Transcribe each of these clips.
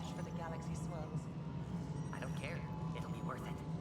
cash for the galaxy swirls. I don't care. It'll be worth it.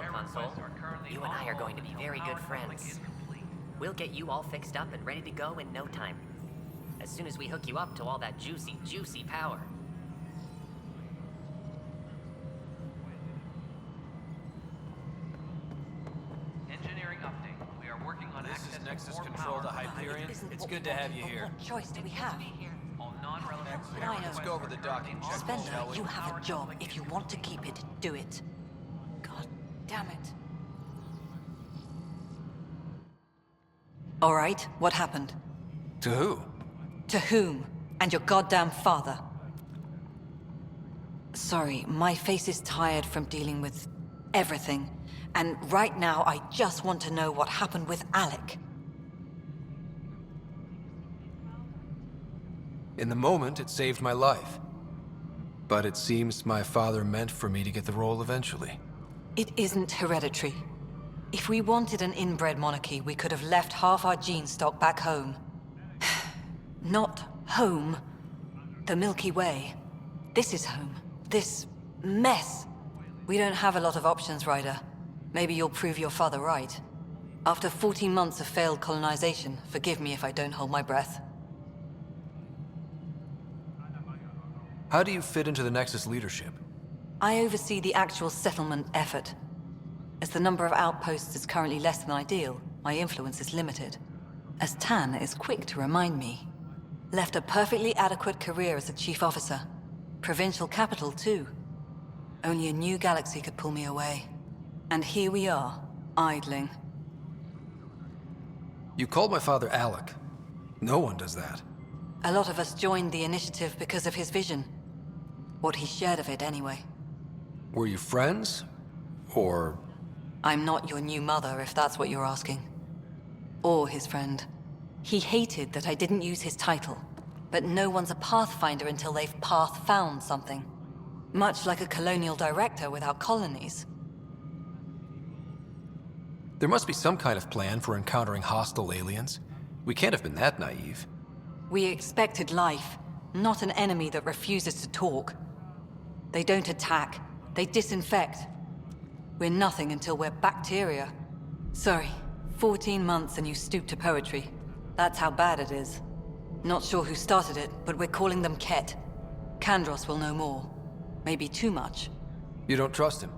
Hello, Console. You and I are going to be very good friends. We'll get you all fixed up and ready to go in no time. As soon as we hook you up to all that juicy, juicy power. Engineering update. We are working on This access is Nexus more Control power. to Hyperion. Isn't It's what good we to have wanted, you but here. What choice do we have? All non-relevant Let's go over the docking checklist, Spender, shall we? you have a job. If you want to keep it, do it. God damn it. All right, what happened? To who? To whom? And your goddamn father. Sorry, my face is tired from dealing with everything. And right now, I just want to know what happened with Alec. In the moment, it saved my life. But it seems my father meant for me to get the role eventually. It isn't hereditary. If we wanted an inbred monarchy, we could have left half our gene stock back home. Not home. The Milky Way. This is home. This mess. We don't have a lot of options, Ryder. Maybe you'll prove your father right. After 14 months of failed colonization, forgive me if I don't hold my breath. How do you fit into the Nexus leadership? I oversee the actual settlement effort. As the number of outposts is currently less than ideal, my influence is limited. As Tan is quick to remind me. Left a perfectly adequate career as a chief officer. Provincial capital, too. Only a new galaxy could pull me away. And here we are, idling. You called my father Alec. No one does that. A lot of us joined the initiative because of his vision. What he shared of it, anyway. Were you friends? Or... I'm not your new mother, if that's what you're asking. Or his friend. He hated that I didn't use his title. But no one's a pathfinder until they've path-found something. Much like a colonial director without colonies. there must be some kind of plan for encountering hostile aliens. We can't have been that naive. We expected life, not an enemy that refuses to talk. They don't attack, they disinfect. We're nothing until we're bacteria. Sorry, 14 months and you stoop to poetry. That's how bad it is. Not sure who started it, but we're calling them Ket. Kandros will know more. Maybe too much. You don't trust him?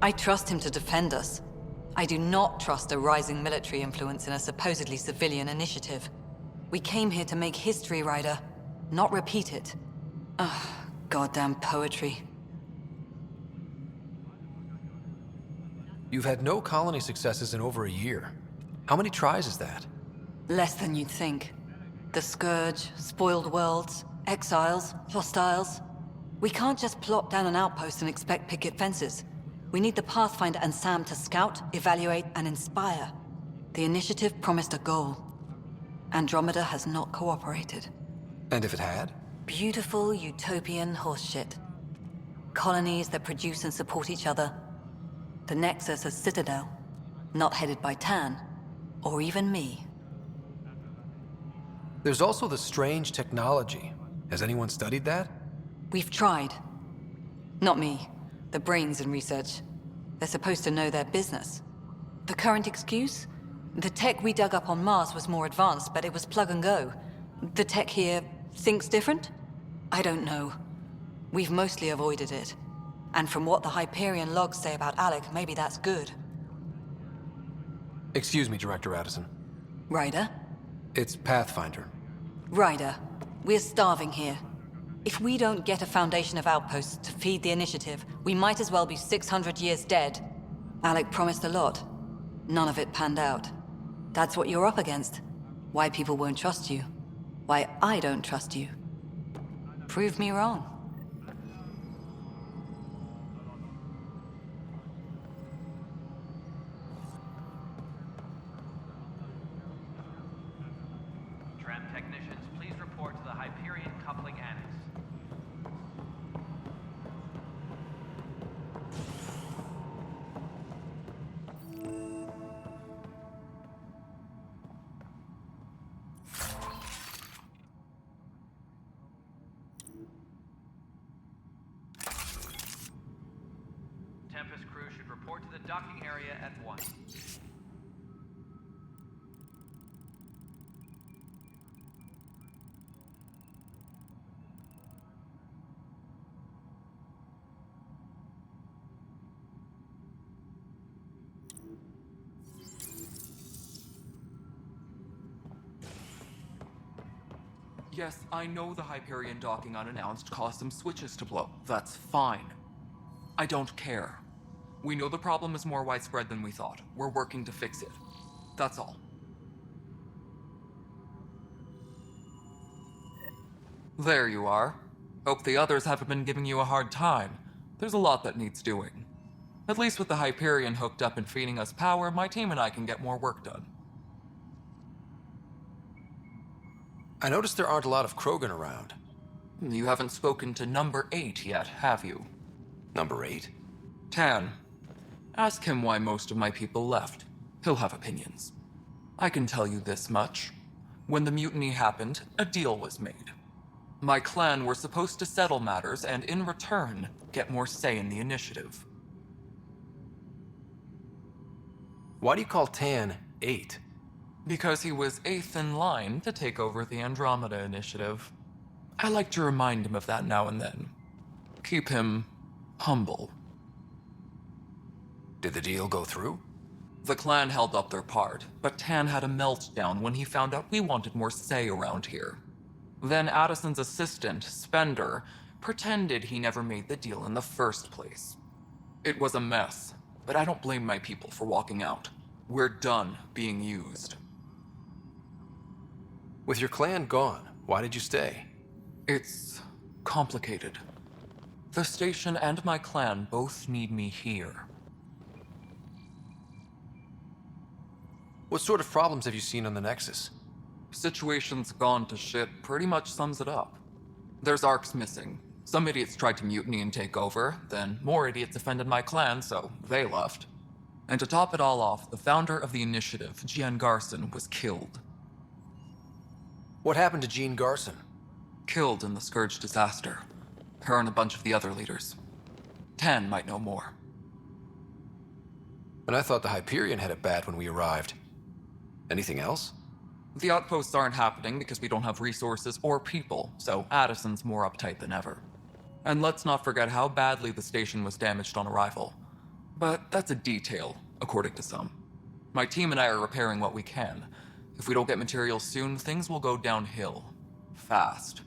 I trust him to defend us. I do not trust a rising military influence in a supposedly civilian initiative. We came here to make history, Ryder, not repeat it. Ugh, goddamn poetry. You've had no colony successes in over a year. How many tries is that? Less than you'd think. The Scourge, spoiled worlds, exiles, hostiles. We can't just plop down an outpost and expect picket fences. We need the Pathfinder and Sam to scout, evaluate, and inspire. The initiative promised a goal. Andromeda has not cooperated. And if it had? Beautiful utopian horseshit. Colonies that produce and support each other. The Nexus a citadel, not headed by Tan, or even me. There's also the strange technology. Has anyone studied that? We've tried. Not me. The brains in research. They're supposed to know their business. The current excuse? The tech we dug up on Mars was more advanced, but it was plug and go. The tech here thinks different? I don't know. We've mostly avoided it. And from what the Hyperion logs say about Alec, maybe that's good. Excuse me, Director Addison. Ryder? It's Pathfinder. Ryder, we're starving here. If we don't get a foundation of outposts to feed the initiative, we might as well be 600 years dead. Alec promised a lot. None of it panned out. That's what you're up against. Why people won't trust you. Why I don't trust you. Prove me wrong. Tram technicians, please report to the Hyperion Coupling Annex. Tempest crew should report to the docking area at once. Yes, I know the Hyperion docking unannounced caused some switches to blow. That's fine. I don't care. We know the problem is more widespread than we thought. We're working to fix it. That's all. There you are. Hope the others haven't been giving you a hard time. There's a lot that needs doing. At least with the Hyperion hooked up and feeding us power, my team and I can get more work done. I noticed there aren't a lot of Krogan around. You haven't spoken to number 8 yet, have you? Number 8? Tan. Ask him why most of my people left. He'll have opinions. I can tell you this much. When the mutiny happened, a deal was made. My clan were supposed to settle matters and, in return, get more say in the initiative. Why do you call Tan 8? Because he was 8th in line to take over the Andromeda initiative. I like to remind him of that now and then. Keep him humble. Did the deal go through? The clan held up their part, but Tan had a meltdown when he found out we wanted more say around here. Then Addison's assistant, Spender, pretended he never made the deal in the first place. It was a mess, but I don't blame my people for walking out. We're done being used. With your clan gone, why did you stay? It's complicated. The station and my clan both need me here. What sort of problems have you seen on the Nexus? Situation's gone to shit pretty much sums it up. There's arcs missing. Some idiots tried to mutiny and take over, then more idiots offended my clan, so they left. And to top it all off, the founder of the initiative, Gian Garson, was killed. What happened to Jean Garson? Killed in the Scourge disaster. Her and a bunch of the other leaders. Tan might know more. And I thought the Hyperion had it bad when we arrived. Anything else? The outposts aren't happening because we don't have resources or people, so Addison's more uptight than ever. And let's not forget how badly the station was damaged on arrival. But that's a detail, according to some. My team and I are repairing what we can. If we don't get materials soon, things will go downhill. Fast.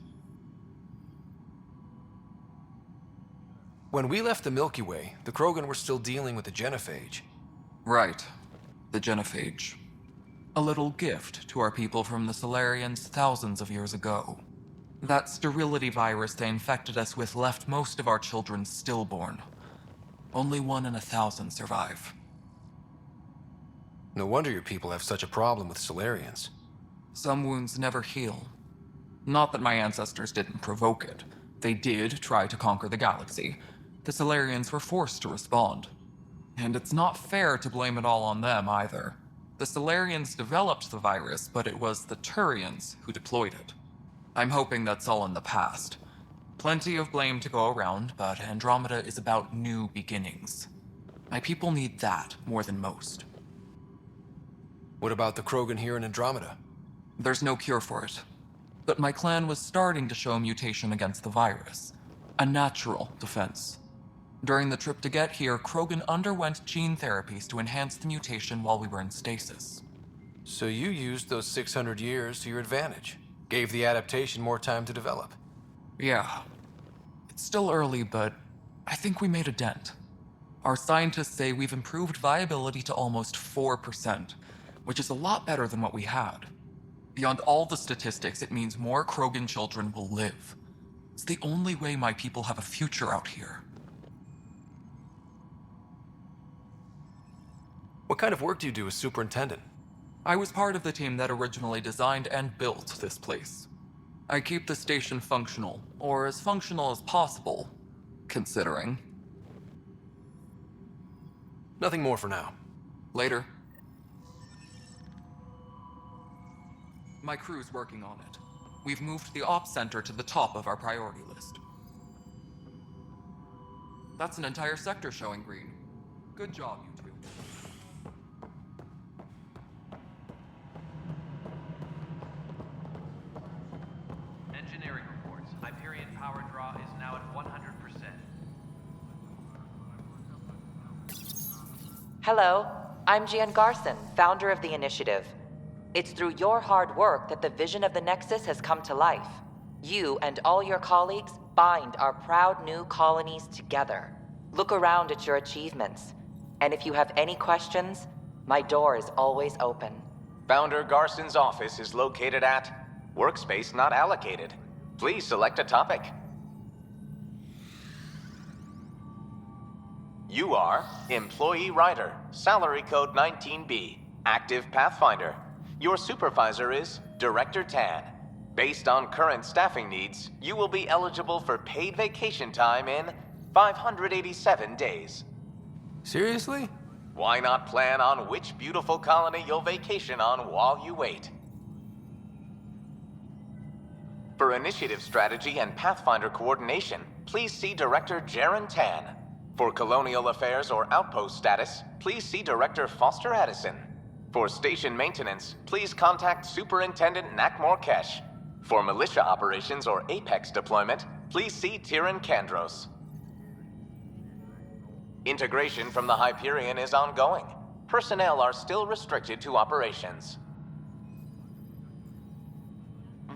When we left the Milky Way, the Krogan were still dealing with the genophage. Right. The genophage. A little gift to our people from the Solarians thousands of years ago. That sterility virus they infected us with left most of our children stillborn. Only 1 in 1,000 survive. No wonder your people have such a problem with Solarians. Some wounds never heal. Not that my ancestors didn't provoke it. They did try to conquer the galaxy. The Solarians were forced to respond. And it's not fair to blame it all on them either. The Solarians developed the virus, but it was the Turians who deployed it. I'm hoping that's all in the past. Plenty of blame to go around, but Andromeda is about new beginnings. My people need that more than most. What about the Krogan here in Andromeda? There's no cure for it. But my clan was starting to show mutation against the virus. A natural defense. During the trip to get here, Krogan underwent gene therapies to enhance the mutation while we were in stasis. So you used those 600 years to your advantage. Gave the adaptation more time to develop. Yeah. It's still early, but I think we made a dent. Our scientists say we've improved viability to almost 4%, which is a lot better than what we had. Beyond all the statistics, it means more Krogan children will live. It's the only way my people have a future out here. What kind of work do you do as superintendent? I was part of the team that originally designed and built this place. I keep the station functional, or as functional as possible, considering. Nothing more for now. Later. My crew's working on it. We've moved the ops center to the top of our priority list. That's an entire sector showing green. Good job, you two. Engineering reports. Hyperion power draw is now at 100%. Hello, I'm Gian Garson, founder of the initiative. It's through your hard work that the vision of the Nexus has come to life. You and all your colleagues bind our proud new colonies together. Look around at your achievements. And if you have any questions, my door is always open. Founder Garson's office is located at Workspace Not Allocated. Please select a topic. You are Employee Writer, Salary Code 19B, Active Pathfinder. Your supervisor is Director Tan. Based on current staffing needs, you will be eligible for paid vacation time in 587 days. Seriously? Why not plan on which beautiful colony you'll vacation on while you wait? For initiative strategy and Pathfinder coordination, please see Director Jaren Tan. For colonial affairs or outpost status, please see Director Foster Addison. For station maintenance, please contact Superintendent Nakmor Kesh. For militia operations or Apex deployment, please see Tyran Kandros. Integration from the Hyperion is ongoing. Personnel are still restricted to operations.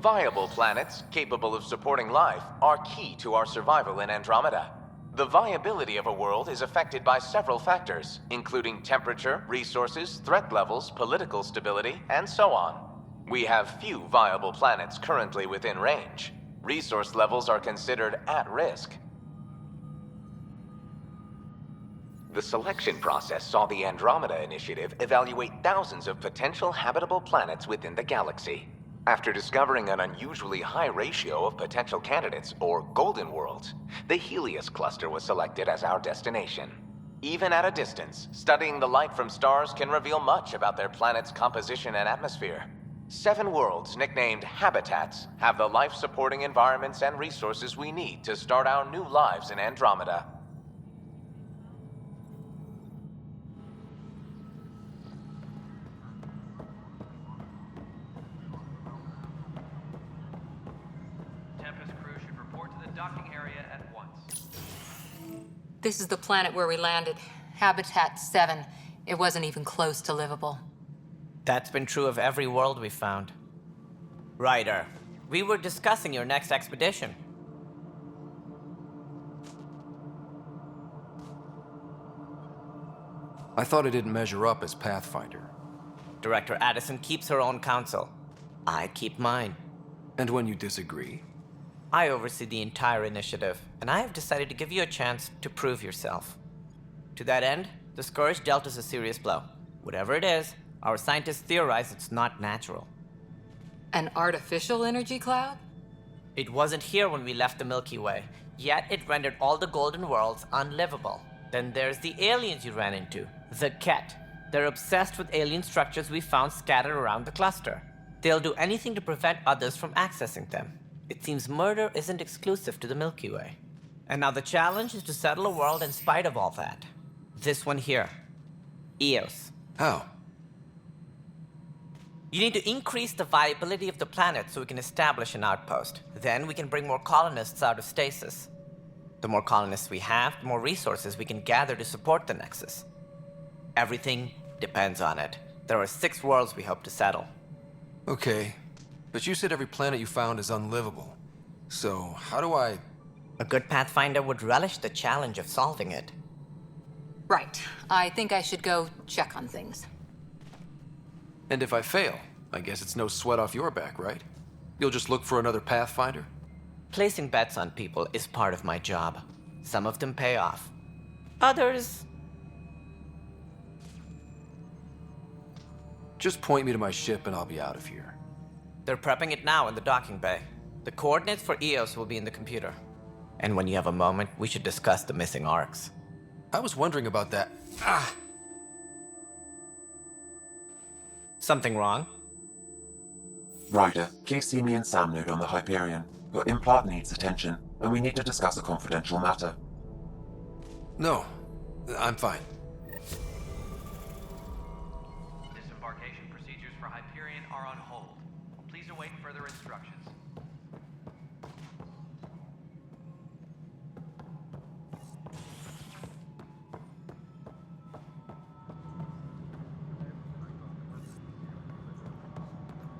Viable planets capable of supporting life are key to our survival in Andromeda. The viability of a world is affected by several factors, including temperature, resources, threat levels, political stability, and so on. We have few viable planets currently within range. Resource levels are considered at risk. The selection process saw the Andromeda Initiative evaluate thousands of potential habitable planets within the galaxy. After discovering an unusually high ratio of potential candidates, or golden worlds, the Helios cluster was selected as our destination. Even at a distance, studying the light from stars can reveal much about their planet's composition and atmosphere. 7 worlds, nicknamed habitats, have the life-supporting environments and resources we need to start our new lives in Andromeda. Tempest crew should report to the docking area at once. This is the planet where we landed. Habitat 7. It wasn't even close to livable. That's been true of every world we found. Ryder, we were discussing your next expedition. I thought I didn't measure up as Pathfinder. Director Addison keeps her own counsel. I keep mine. And when you disagree? I oversee the entire initiative, and I have decided to give you a chance to prove yourself. To that end, the Scourge dealt us a serious blow. Whatever it is, our scientists theorize it's not natural. An artificial energy cloud? It wasn't here when we left the Milky Way, yet it rendered all the golden worlds unlivable. Then there's the aliens you ran into, the Ket. They're obsessed with alien structures we found scattered around the cluster. They'll do anything to prevent others from accessing them. It seems murder isn't exclusive to the Milky Way. And now the challenge is to settle a world in spite of all that. This one here. Eos. How? You need to increase the viability of the planet so we can establish an outpost. Then we can bring more colonists out of stasis. The more colonists we have, the more resources we can gather to support the Nexus. Everything depends on it. There are 6 worlds we hope to settle. Okay, but you said every planet you found is unlivable. So, how do I... A good Pathfinder would relish the challenge of solving it. Right. I think I should go check on things. And if I fail, I guess it's no sweat off your back, right? You'll just look for another Pathfinder? Placing bets on people is part of my job. Some of them pay off. Others... Just point me to my ship and I'll be out of here. They're prepping it now in the docking bay. The coordinates for Eos will be in the computer. And when you have a moment, we should discuss the missing arcs. I was wondering about that. Ah! Something wrong? Ryder, please see me and Samnode on the Hyperion. Your implant needs attention, and we need to discuss a confidential matter. No, I'm fine. are on hold. Please await further instructions.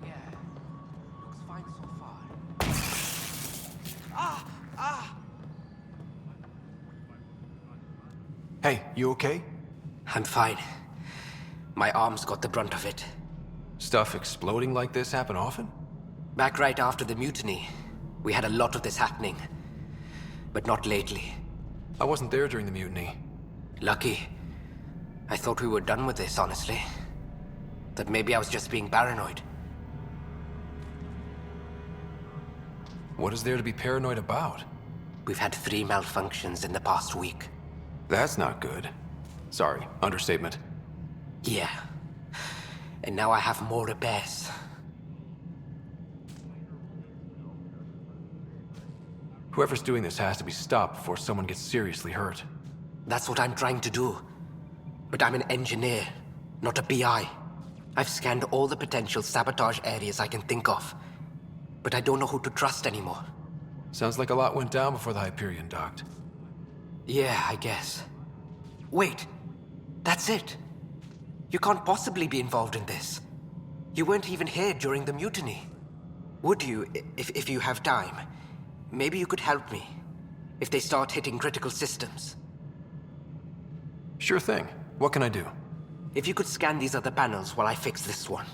Yeah, looks fine so far. Hey, you okay? I'm fine. My arms got the brunt of it. Stuff exploding like this happen often? Back right after the mutiny, we had a lot of this happening. But not lately. I wasn't there during the mutiny. Lucky. I thought we were done with this, honestly. That maybe I was just being paranoid. What is there to be paranoid about? We've had 3 malfunctions in the past week. That's not good. Sorry, understatement. Yeah. And now I have more repairs. Whoever's doing this has to be stopped before someone gets seriously hurt. That's what I'm trying to do. But I'm an engineer, not a PI. I've scanned all the potential sabotage areas I can think of. But I don't know who to trust anymore. Sounds like a lot went down before the Hyperion docked. Yeah, I guess. Wait. That's it. You can't possibly be involved in this. You weren't even here during the mutiny. Would you, if you have time? Maybe you could help me. If they start hitting critical systems. Sure thing. What can I do? If you could scan these other panels while I fix this one,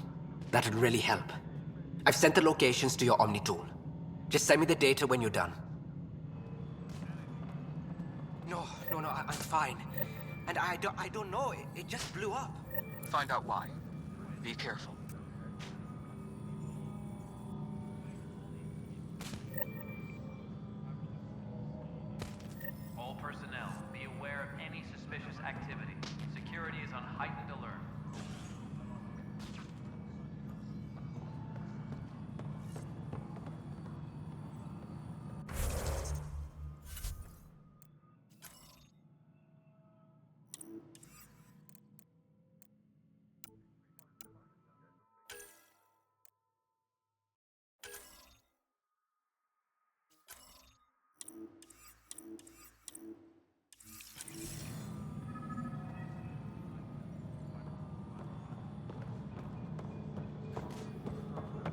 that'd really help. I've sent the locations to your Omni tool. Just send me the data when you're done. No, I'm fine. And I don't know, it just blew up. Find out why. Be careful. All personnel, be aware of any suspicious activity. Security is on heightened alert.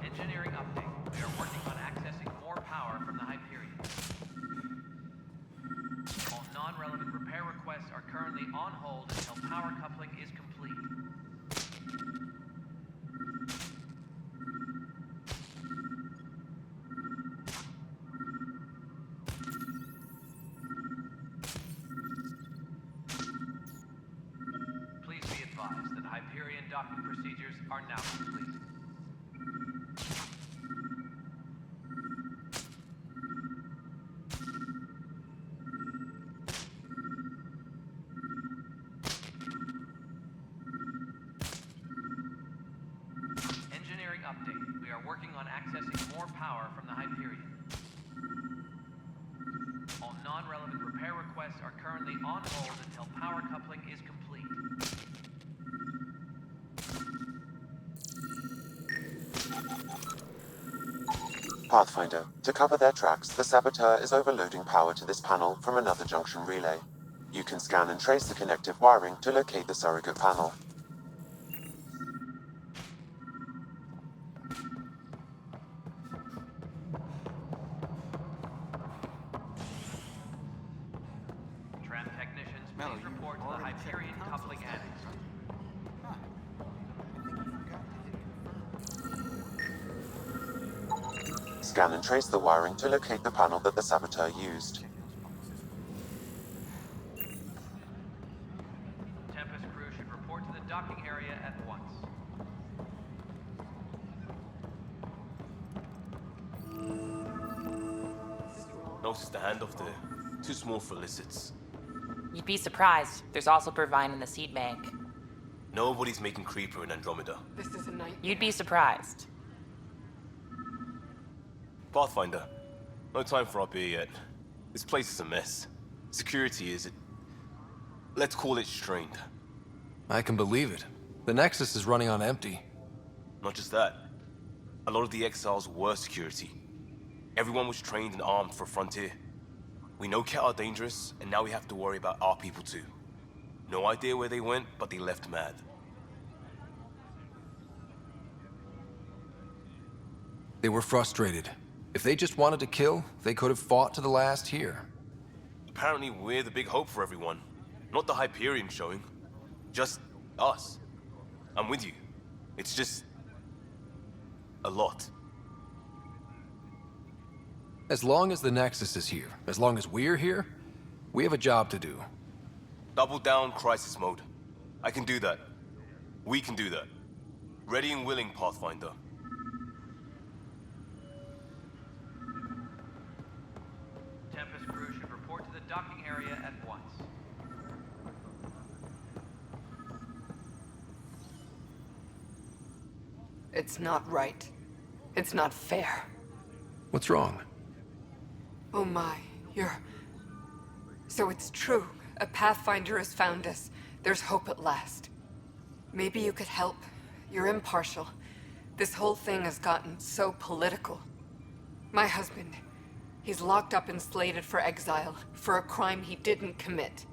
Engineering update. We are working on accessing more power from the Hyperion. All non-relevant repair requests are currently on hold until power coupling is complete. Please be advised that Hyperion docking procedures are now complete. Engineering update. We are working on accessing more power from the Hyperion. All non-relevant repair requests are currently on hold until power coupling is complete. Pathfinder, to cover their tracks, the saboteur is overloading power to this panel from another junction relay. You can scan and trace the connective wiring to locate the surrogate panel. Tram technicians, please report to the Hyperion coupling annex. Scan and trace the wiring to locate the panel that the saboteur used. Tempest crew should report to the docking area at once. Notice the handoff there. Too small for lizards. You'd be surprised. There's also Purvine in the seed bank. Nobody's making Creeper in Andromeda. You'd be surprised. Pathfinder, no time for our beer yet. This place is a mess. Security is, let's call it strained. I can believe it. The Nexus is running on empty. Not just that, A lot of the exiles were security. Everyone was trained and armed for Frontier. We know Ket are dangerous, and now we have to worry about our people too. No idea where they went, but they left mad. They were frustrated. If they just wanted to kill, they could have fought to the last here. Apparently we're the big hope for everyone. Not the Hyperion showing. Just us. I'm with you. It's just... a lot. As long as the Nexus is here, as long as we're here, we have a job to do. Double down crisis mode. I can do that. We can do that. Ready and willing, Pathfinder. Tempest crew should report to the docking area at once. It's not right. It's not fair. What's wrong? Oh my, So it's true. A Pathfinder has found us. There's hope at last. Maybe you could help. You're impartial. This whole thing has gotten so political. My husband, he's locked up and slated for exile for a crime he didn't commit.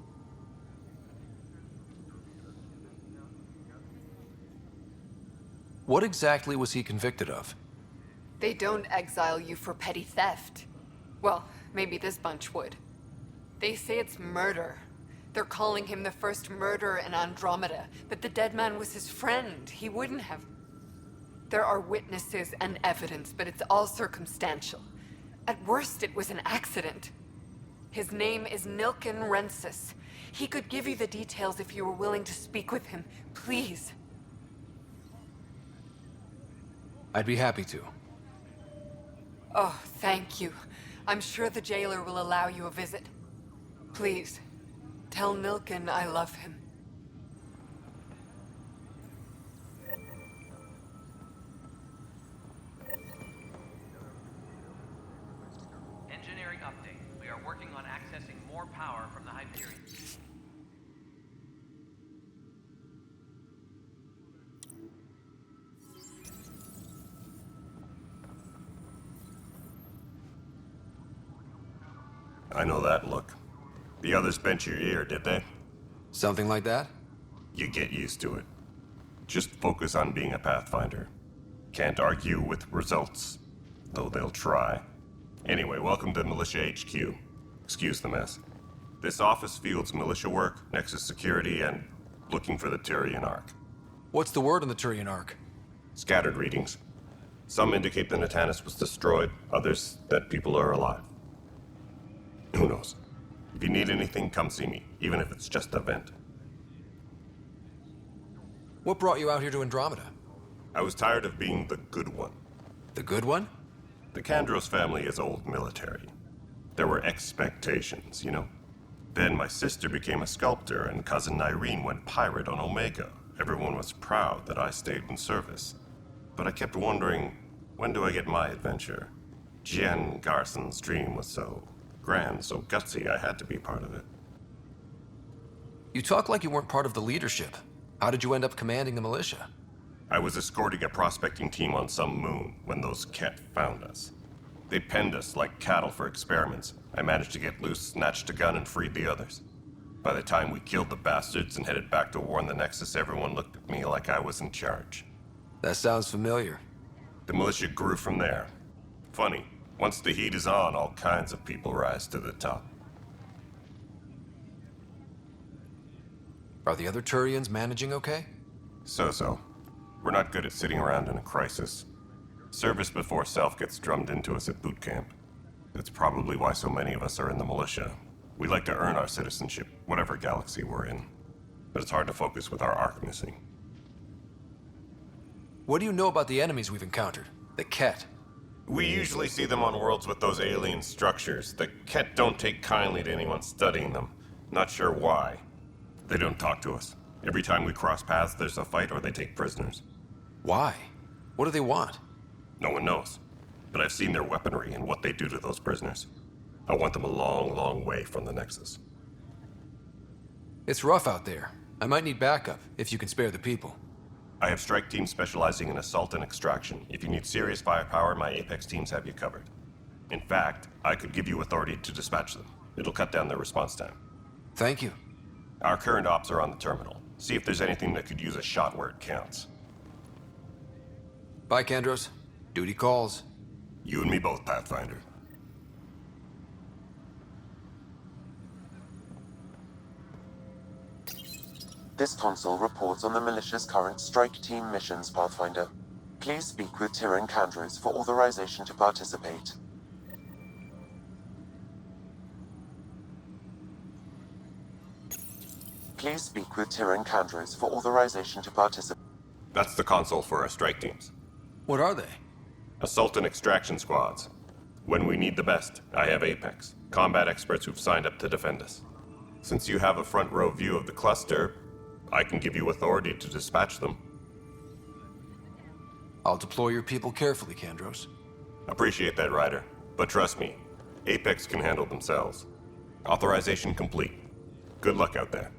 What exactly was he convicted of? They don't exile you for petty theft. Well, maybe this bunch would. They say it's murder. They're calling him the first murderer in Andromeda, but the dead man was his friend. He wouldn't have... There are witnesses and evidence, but it's all circumstantial. At worst, it was an accident. His name is Nilken Rensis. He could give you the details if you were willing to speak with him. Please. I'd be happy to. Oh, thank you. I'm sure the jailer will allow you a visit. Please, tell Nilken I love him. Engineering update. We are working on accessing more power from the Hyperion. I know that look. The others bent your ear, did they? Something like that? You get used to it. Just focus on being a Pathfinder. Can't argue with results, though they'll try. Anyway, welcome to Militia HQ. Excuse the mess. This office fields militia work, Nexus security, and looking for the Turian Ark. What's the word on the Turian Ark? Scattered readings. Some indicate the Natanus was destroyed, others that people are alive. Who knows? If you need anything, come see me, even if it's just a vent. What brought you out here to Andromeda? I was tired of being the good one. The good one? The Kandros family is old military. There were expectations, you know? Then my sister became a sculptor, and cousin Irene went pirate on Omega. Everyone was proud that I stayed in service. But I kept wondering, when do I get my adventure? Jen Garson's dream was so grand, so gutsy, I had to be part of it. You talk like you weren't part of the leadership. How did you end up commanding the militia? I was escorting a prospecting team on some moon when those Ket found us. They penned us like cattle for experiments. I managed to get loose, snatched a gun, and freed the others. By the time we killed the bastards and headed back to warn the Nexus, everyone looked at me like I was in charge. That sounds familiar. The militia grew from there. Funny, once the heat is on, all kinds of people rise to the top. Are the other Turians managing okay? So-so. We're not good at sitting around in a crisis. Service before self gets drummed into us at boot camp. That's probably why so many of us are in the militia. We like to earn our citizenship, whatever galaxy we're in. But it's hard to focus with our arc missing. What do you know about the enemies we've encountered? The Ket? We usually see them on worlds with those alien structures. The Ket don't take kindly to anyone studying them. Not sure why. They don't talk to us. Every time we cross paths, there's a fight or they take prisoners. Why? What do they want? No one knows. But I've seen their weaponry and what they do to those prisoners. I want them a long, long way from the Nexus. It's rough out there. I might need backup, if you can spare the people. I have strike teams specializing in assault and extraction. If you need serious firepower, my Apex teams have you covered. In fact, I could give you authority to dispatch them. It'll cut down their response time. Thank you. Our current ops are on the terminal. See if there's anything that could use a shot where it counts. Bye, Kandros. Duty calls. You and me both, Pathfinder. This console reports on the militia's current strike team missions, Pathfinder. Please speak with Tyrion Kandros for authorization to participate. Please speak with Tyrion Kandros for authorization to participate. That's the console for our strike teams. What are they? Assault and extraction squads. When we need the best, I have Apex, combat experts who've signed up to defend us. Since you have a front row view of the cluster, I can give you authority to dispatch them. I'll deploy your people carefully, Kandros. Appreciate that, Ryder. But trust me, Apex can handle themselves. Authorization complete. Good luck out there.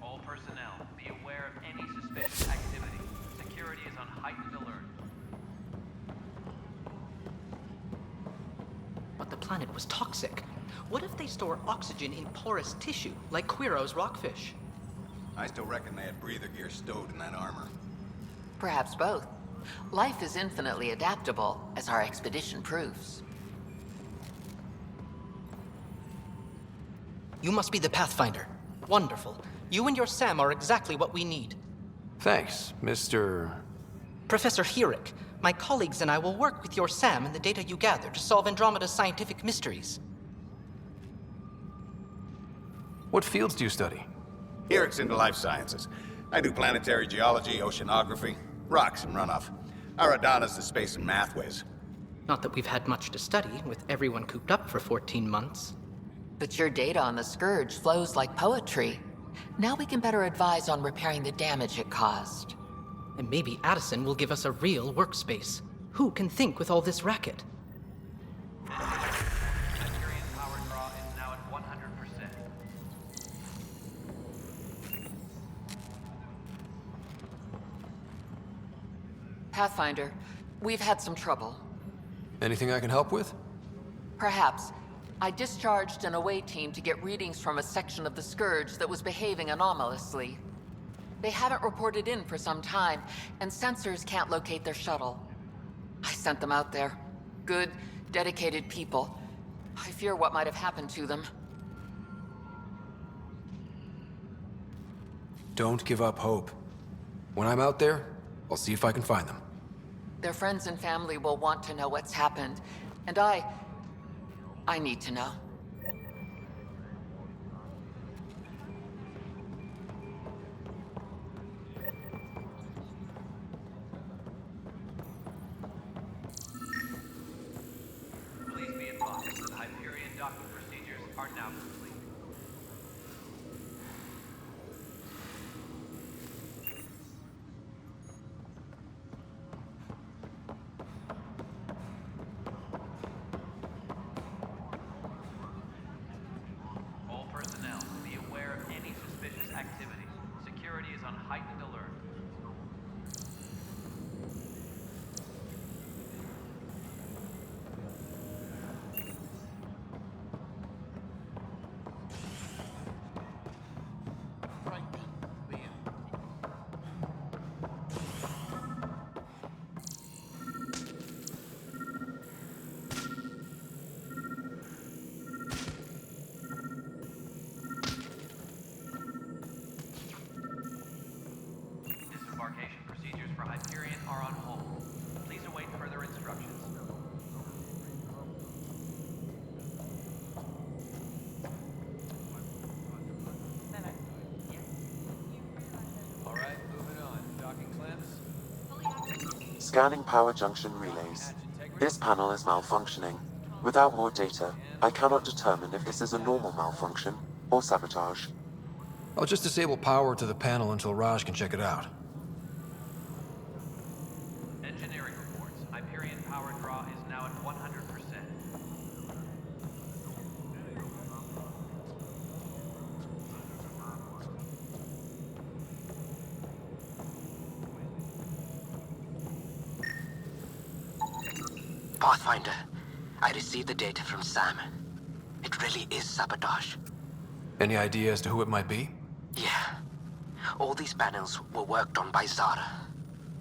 All personnel, be aware of any suspicious activity. Security is on heightened alert. But the planet was toxic. What if they store oxygen in porous tissue, like Quiro's rockfish? I still reckon they had breather gear stowed in that armor. Perhaps both. Life is infinitely adaptable, as our expedition proves. You must be the Pathfinder. Wonderful. You and your Sam are exactly what we need. Thanks, Mr. Professor Herrick. My colleagues and I will work with your Sam and the data you gather to solve Andromeda's scientific mysteries. What fields do you study? Here it's in the life sciences. I do planetary geology, oceanography, rocks and runoff. Aradana's the space and math whiz. Not that we've had much to study, with everyone cooped up for 14 months. But your data on the Scourge flows like poetry. Now we can better advise on repairing the damage it caused. And maybe Addison will give us a real workspace. Who can think with all this racket? Hyperion power draw is now at 100%. Pathfinder, we've had some trouble. Anything I can help with? Perhaps. I discharged an away team to get readings from a section of the Scourge that was behaving anomalously. They haven't reported in for some time, and sensors can't locate their shuttle. I sent them out there. Good, dedicated people. I fear what might have happened to them. Don't give up hope. When I'm out there, I'll see if I can find them. Their friends and family will want to know what's happened, and I need to know. Please be advised that Hyperion docking procedures are now complete. All personnel, be aware of any suspicious activity. Security is on heightened alert. Disembarkation procedures for Hyperion are on hold. Please await further instructions. All right, moving on. Docking clamps. Scanning power junction relays. This panel is malfunctioning. Without more data, I cannot determine if this is a normal malfunction or sabotage. I'll just disable power to the panel until Raj can check it out. Engineering reports. Hyperion power draw is now at 100%. Pathfinder, I received the data from Sam. It really is sabotage. Any idea as to who it might be? Yeah. All these panels were worked on by Zara.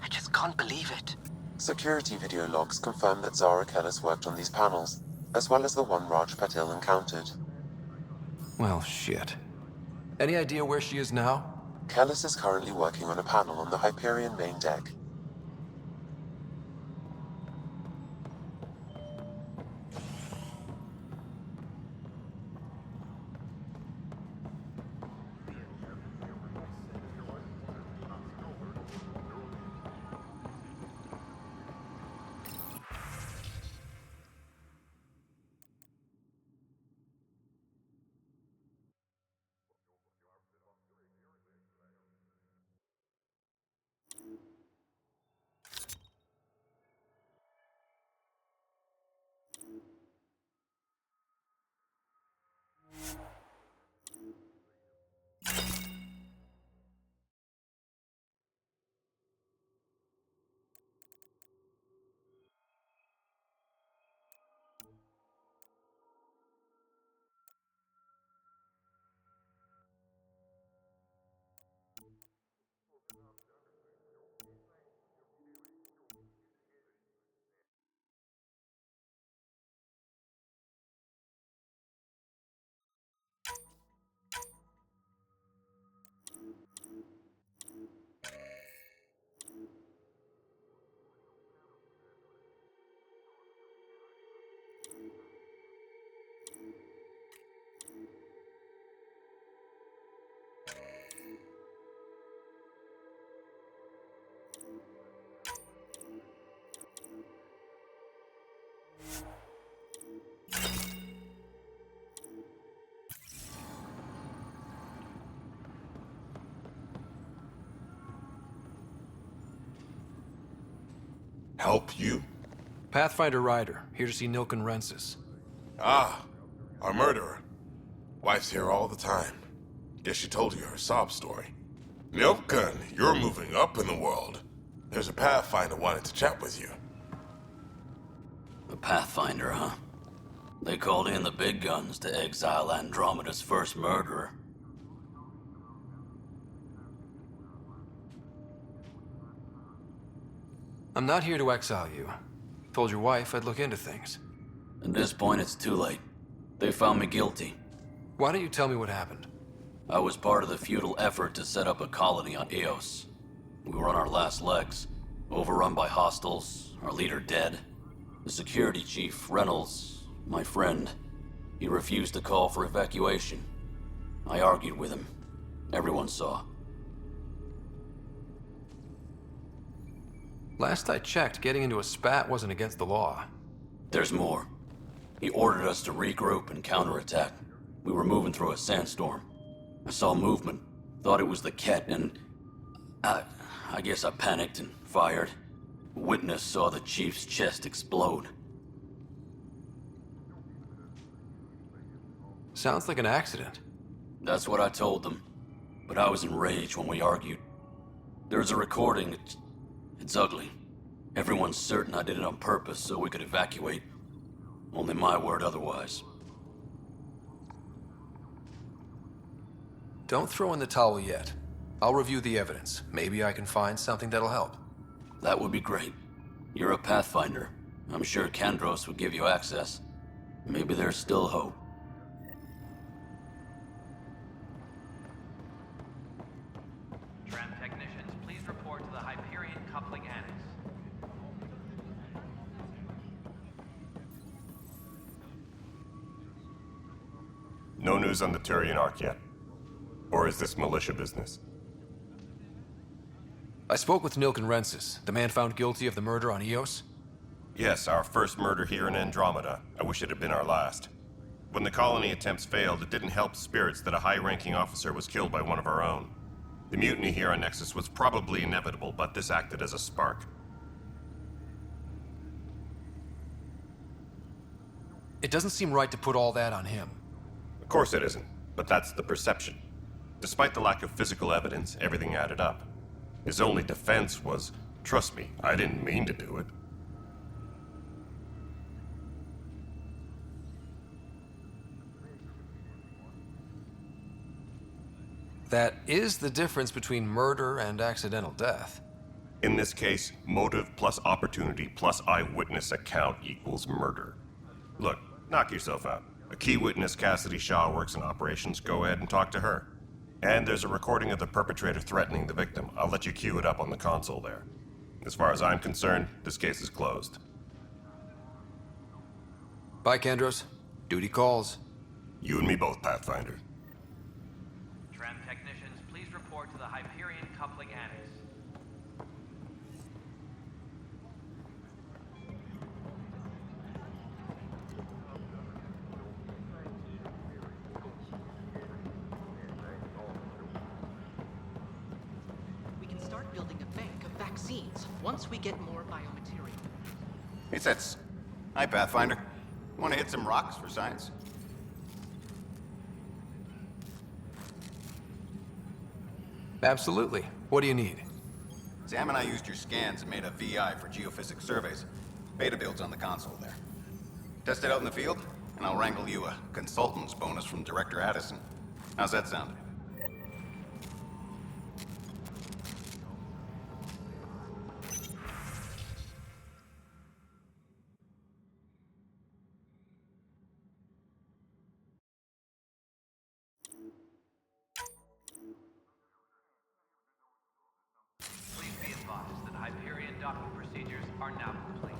I just can't believe it. Security video logs confirm that Zara Kellis worked on these panels, as well as the one Raj Patil encountered. Well, shit. Any idea where she is now? Kellis is currently working on a panel on the Hyperion main deck. Help you? Pathfinder Ryder, here to see Nilken Rensis. Ah, our murderer. Wife's here all the time. Guess she told you her sob story. Nilken, you're moving up in the world. There's a Pathfinder wanted to chat with you. A Pathfinder, huh? They called in the big guns to exile Andromeda's first murderer. I'm not here to exile you. Told your wife I'd look into things. At this point, it's too late. They found me guilty. Why don't you tell me what happened? I was part of the futile effort to set up a colony on Eos. We were on our last legs, overrun by hostiles, our leader dead. The security chief, Reynolds, my friend, he refused to call for evacuation. I argued with him. Everyone saw. Last I checked, getting into a spat wasn't against the law. There's more. He ordered us to regroup and counterattack. We were moving through a sandstorm. I saw movement, thought it was the Ket, and I guess I panicked and fired. A witness saw the chief's chest explode. Sounds like an accident. That's what I told them, but I was enraged when we argued. There's a recording. It's ugly. Everyone's certain I did it on purpose so we could evacuate. Only my word otherwise. Don't throw in the towel yet. I'll review the evidence. Maybe I can find something that'll help. That would be great. You're a Pathfinder. I'm sure Kandros would give you access. Maybe there's still hope. Tram technicians, please report to the Hyperion Coupling Annex. No news on the Turian Ark yet? Or is this militia business? I spoke with Nilken Rensis, the man found guilty of the murder on Eos. Yes, our first murder here in Andromeda. I wish it had been our last. When the colony attempts failed, it didn't help spirits that a high-ranking officer was killed by one of our own. The mutiny here on Nexus was probably inevitable, but this acted as a spark. It doesn't seem right to put all that on him. Of course it isn't, but that's the perception. Despite the lack of physical evidence, everything added up. His only defense was, trust me, I didn't mean to do it. That is the difference between murder and accidental death. In this case, motive plus opportunity plus eyewitness account equals murder. Look, knock yourself out. A key witness, Cassidy Shaw, works in operations. Go ahead and talk to her. And there's a recording of the perpetrator threatening the victim. I'll let you cue it up on the console there. As far as I'm concerned, this case is closed. Bye, Kandros. Duty calls. You and me both, Pathfinder. Tram technicians, please report to the Hyperion Coupling Annex. We can start building a bank of vaccines once we get more biomaterial. Hey, Sets. Hi, Pathfinder. Want to hit some rocks for science? Absolutely. What do you need? Sam and I used your scans and made a VI for geophysics surveys. Beta builds on the console there. Test it out in the field, and I'll wrangle you a consultant's bonus from Director Addison. How's that sound? Please be advised that Hyperion docking procedures are now complete.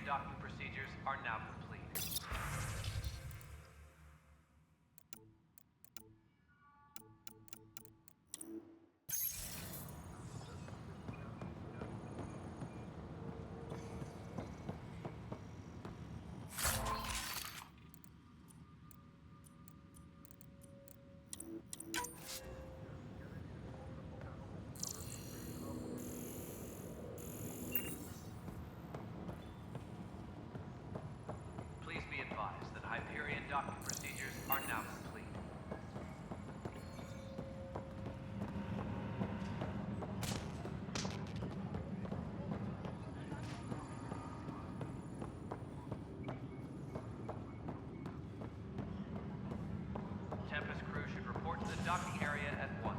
docking procedures are now complete. Please be advised that Hyperion docking procedures are now complete. Tempest crew should report to the docking area at once.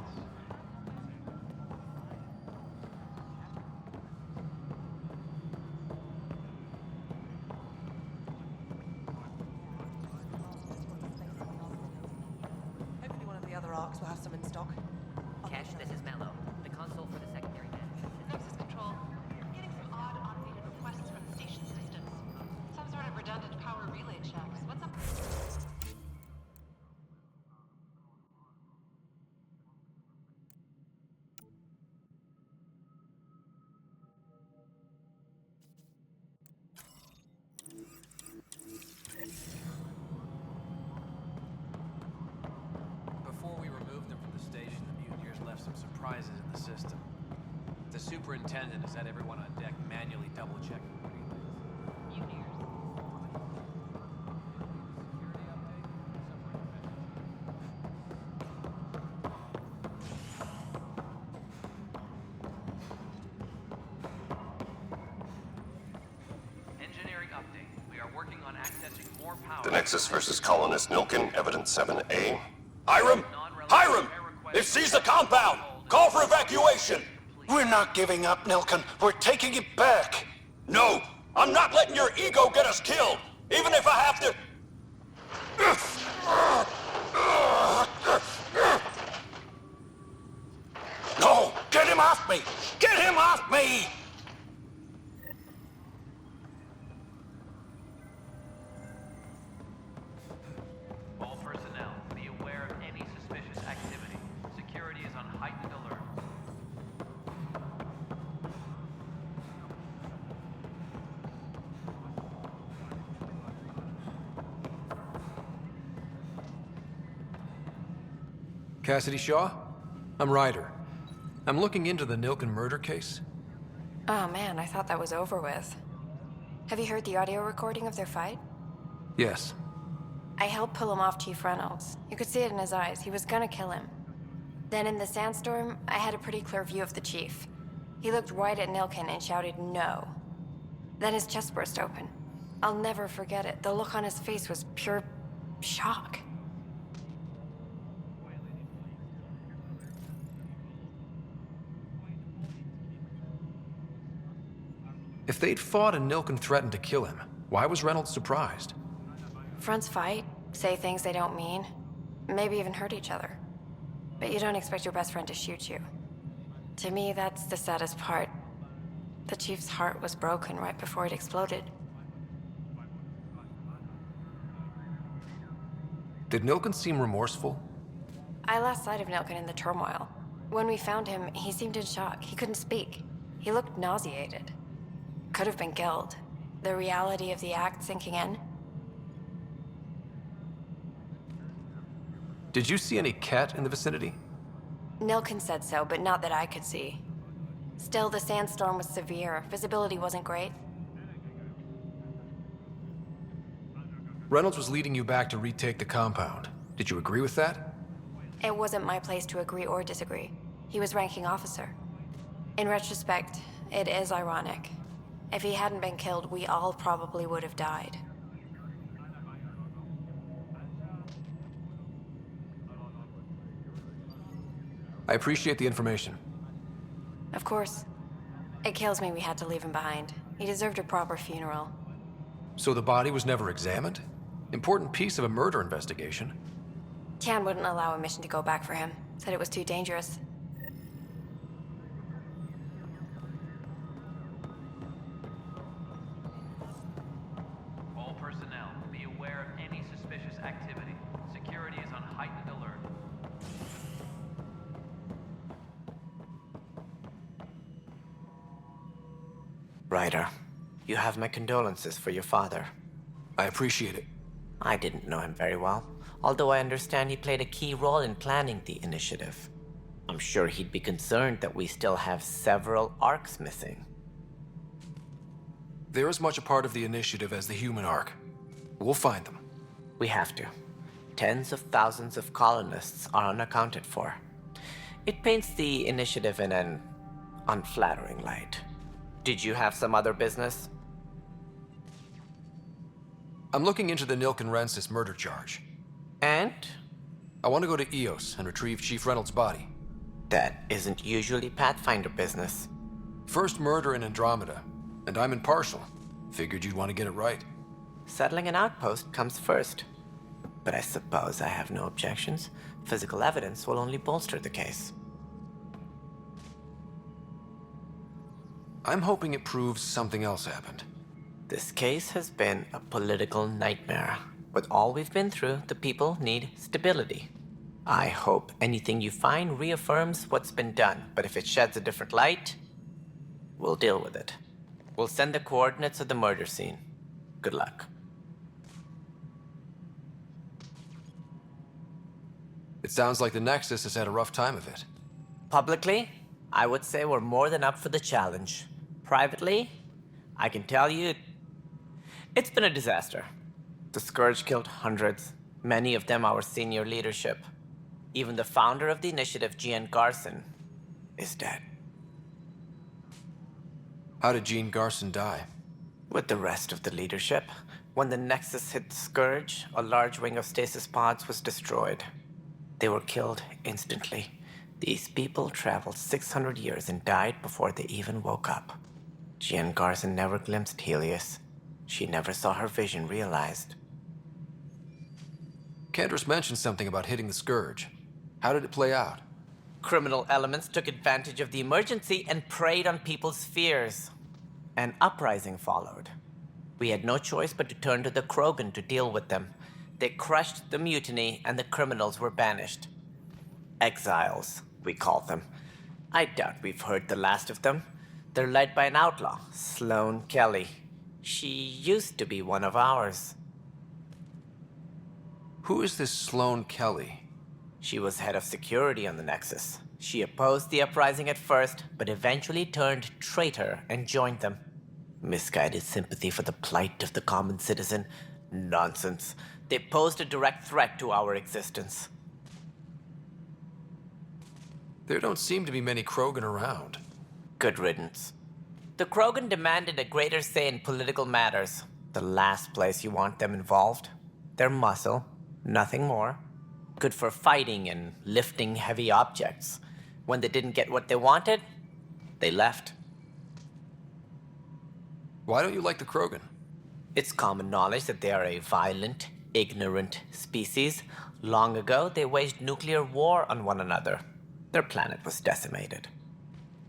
Hopefully one of the other arcs will have some in stock. Kesh, this is Mello, the console for the secondary management. Nexus Control. I'm getting some odd automated requests from the station systems. Some sort of redundant power relay checks. What's up? Before we removed them from the station, the mutineers left some surprises in the system. The superintendent has had everyone on deck manually double-check the relays. Engineering update. We are working on accessing more power. The Nexus versus Colonist Nilkin, Evidence 7A. Hiram! Hiram! They've seized the compound! Call for evacuation! We're not giving up, Nilkin. We're taking it back. No! I'm not letting your ego get us killed! Even if I have to... No! Get him off me! Get him off me! All personnel, be aware of any suspicious activity. Security is on heightened alert. Cassidy Shaw? I'm Ryder. I'm looking into the Nilkin murder case. Oh man, I thought that was over with. Have you heard the audio recording of their fight? Yes. I helped pull him off Chief Reynolds. You could see it in his eyes. He was gonna kill him. Then in the sandstorm, I had a pretty clear view of the chief. He looked right at Nilkin and shouted no. Then his chest burst open. I'll never forget it. The look on his face was pure shock. If they'd fought and Nilkin threatened to kill him, why was Reynolds surprised? Fronts fight, say things they don't mean, maybe even hurt each other. But you don't expect your best friend to shoot you. To me, that's the saddest part. The chief's heart was broken right before it exploded. Did Nilkin seem remorseful? I lost sight of Nilkin in the turmoil. When we found him, he seemed in shock. He couldn't speak. He looked nauseated. Could have been killed. The reality of the act sinking in. Did you see any cat in the vicinity? Nilkin said so, but not that I could see. Still, the sandstorm was severe. Visibility wasn't great. Reynolds was leading you back to retake the compound. Did you agree with that? It wasn't my place to agree or disagree. He was ranking officer. In retrospect, it is ironic. If he hadn't been killed, we all probably would have died. I appreciate the information. Of course. It kills me we had to leave him behind. He deserved a proper funeral. So the body was never examined? Important piece of a murder investigation. Tian wouldn't allow a mission to go back for him. Said it was too dangerous. activity. Security is on heightened alert. Ryder, you have my condolences for your father. I appreciate it. I didn't know him very well, although I understand he played a key role in planning the initiative. I'm sure he'd be concerned that we still have several arcs missing. They're as much a part of the initiative as the human arc. We'll find them. We have to. Tens of thousands of colonists are unaccounted for. It paints the initiative in an unflattering light. Did you have some other business? I'm looking into the Nilk and Rensis murder charge. And? I want to go to Eos and retrieve Chief Reynolds' body. That isn't usually Pathfinder business. First murder in Andromeda, and I'm impartial. Figured you'd want to get it right. Settling an outpost comes first. But I suppose I have no objections. Physical evidence will only bolster the case. I'm hoping it proves something else happened. This case has been a political nightmare. With all we've been through, the people need stability. I hope anything you find reaffirms what's been done, but if it sheds a different light, we'll deal with it. We'll send the coordinates of the murder scene. Good luck. It sounds like the Nexus has had a rough time of it. Publicly, I would say we're more than up for the challenge. Privately, I can tell you, it's been a disaster. The Scourge killed hundreds, many of them our senior leadership. Even the founder of the initiative, Gian Garson, is dead. How did Jean Garson die? With the rest of the leadership, when the Nexus hit the Scourge, a large wing of stasis pods was destroyed. They were killed instantly. These people traveled 600 years and died before they even woke up. Jean Garson never glimpsed Helios. She never saw her vision realized. Kendris mentioned something about hitting the Scourge. How did it play out? Criminal elements took advantage of the emergency and preyed on people's fears. An uprising followed. We had no choice but to turn to the Krogan to deal with them. They crushed the mutiny and the criminals were banished. Exiles, we call them. I doubt we've heard the last of them. They're led by an outlaw, Sloane Kelly. She used to be one of ours. Who is this Sloane Kelly? She was head of security on the Nexus. She opposed the uprising at first, but eventually turned traitor and joined them. Misguided sympathy for the plight of the common citizen? Nonsense. They posed a direct threat to our existence. There don't seem to be many Krogan around. Good riddance. The Krogan demanded a greater say in political matters. The last place you want them involved. Their muscle, nothing more. Good for fighting and lifting heavy objects. When they didn't get what they wanted, they left. Why don't you like the Krogan? It's common knowledge that they are a violent, ignorant species. Long ago, they waged nuclear war on one another. Their planet was decimated.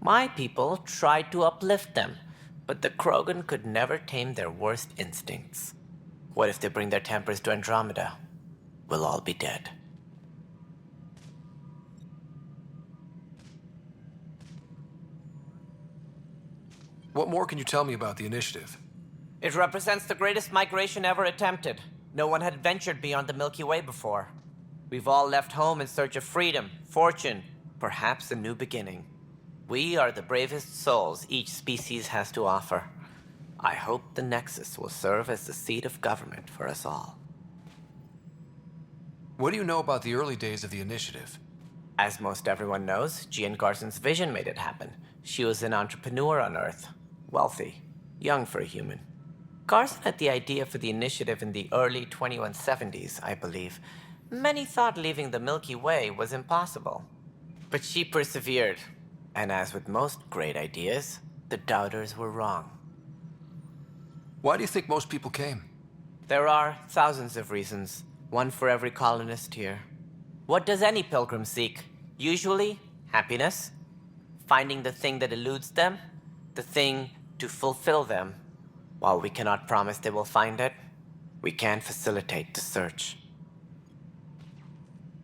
My people tried to uplift them, but the Krogan could never tame their worst instincts. What if they bring their tempers to Andromeda? We'll all be dead. What more can you tell me about the initiative? It represents the greatest migration ever attempted. No one had ventured beyond the Milky Way before. We've all left home in search of freedom, fortune, perhaps a new beginning. We are the bravest souls each species has to offer. I hope the Nexus will serve as the seat of government for us all. What do you know about the early days of the initiative? As most everyone knows, Gian Garson's vision made it happen. She was an entrepreneur on Earth. Wealthy. Young for a human. Garson had the idea for the initiative in the early 2170s, I believe. Many thought leaving the Milky Way was impossible. But she persevered. And as with most great ideas, the doubters were wrong. Why do you think most people came? There are thousands of reasons, one for every colonist here. What does any pilgrim seek? Usually, happiness. Finding the thing that eludes them, the thing to fulfill them. While we cannot promise they will find it, we can facilitate the search.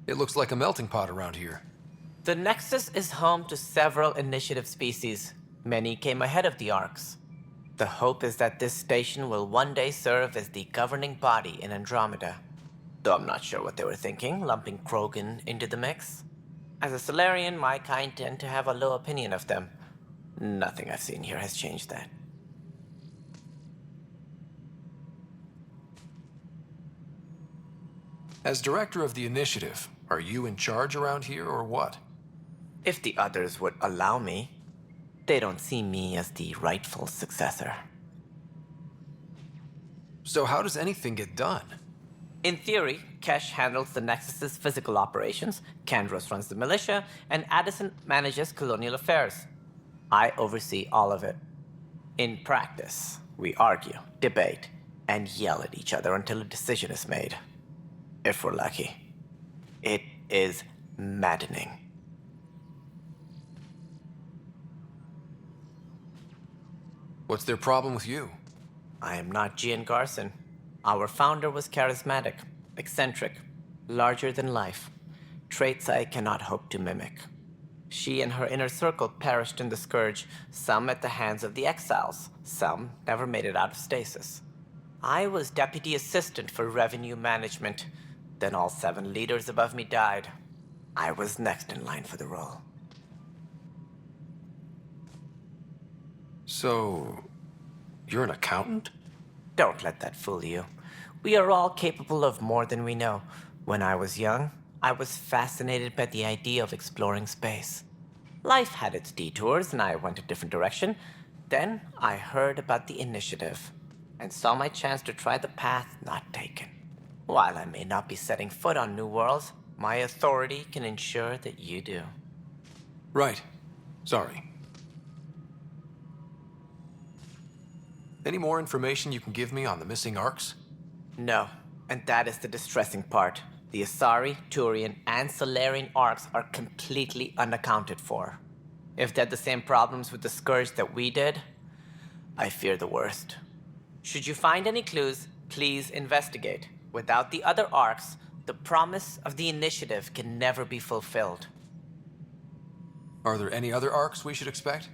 It looks like a melting pot around here. The Nexus is home to several initiative species. Many came ahead of the Arks. The hope is that this station will one day serve as the governing body in Andromeda. Though I'm not sure what they were thinking, lumping Krogan into the mix. As a Solarian, my kind tend to have a low opinion of them. Nothing I've seen here has changed that. As director of the initiative, are you in charge around here or what? If the others would allow me, they don't see me as the rightful successor. So how does anything get done? In theory, Kesh handles the Nexus's physical operations, Kandros runs the militia, and Addison manages colonial affairs. I oversee all of it. In practice, we argue, debate, and yell at each other until a decision is made. If we're lucky. It is maddening. What's their problem with you? I am not Gian Garson. Our founder was charismatic, eccentric, larger than life. Traits I cannot hope to mimic. She and her inner circle perished in the Scourge, some at the hands of the Exiles, some never made it out of stasis. I was deputy assistant for revenue management. Then all 7 leaders above me died. I was next in line for the role. So, you're an accountant? Don't let that fool you. We are all capable of more than we know. When I was young, I was fascinated by the idea of exploring space. Life had its detours, and I went a different direction. Then I heard about the initiative, and saw my chance to try the path not taken. While I may not be setting foot on new worlds, my authority can ensure that you do. Right. Sorry. Any more information you can give me on the missing Arks? No, and that is the distressing part. The Asari, Turian, and Solarian Arks are completely unaccounted for. If they had the same problems with the Scourge that we did, I fear the worst. Should you find any clues, please investigate. Without the other Arks, the promise of the initiative can never be fulfilled. Are there any other Arks we should expect?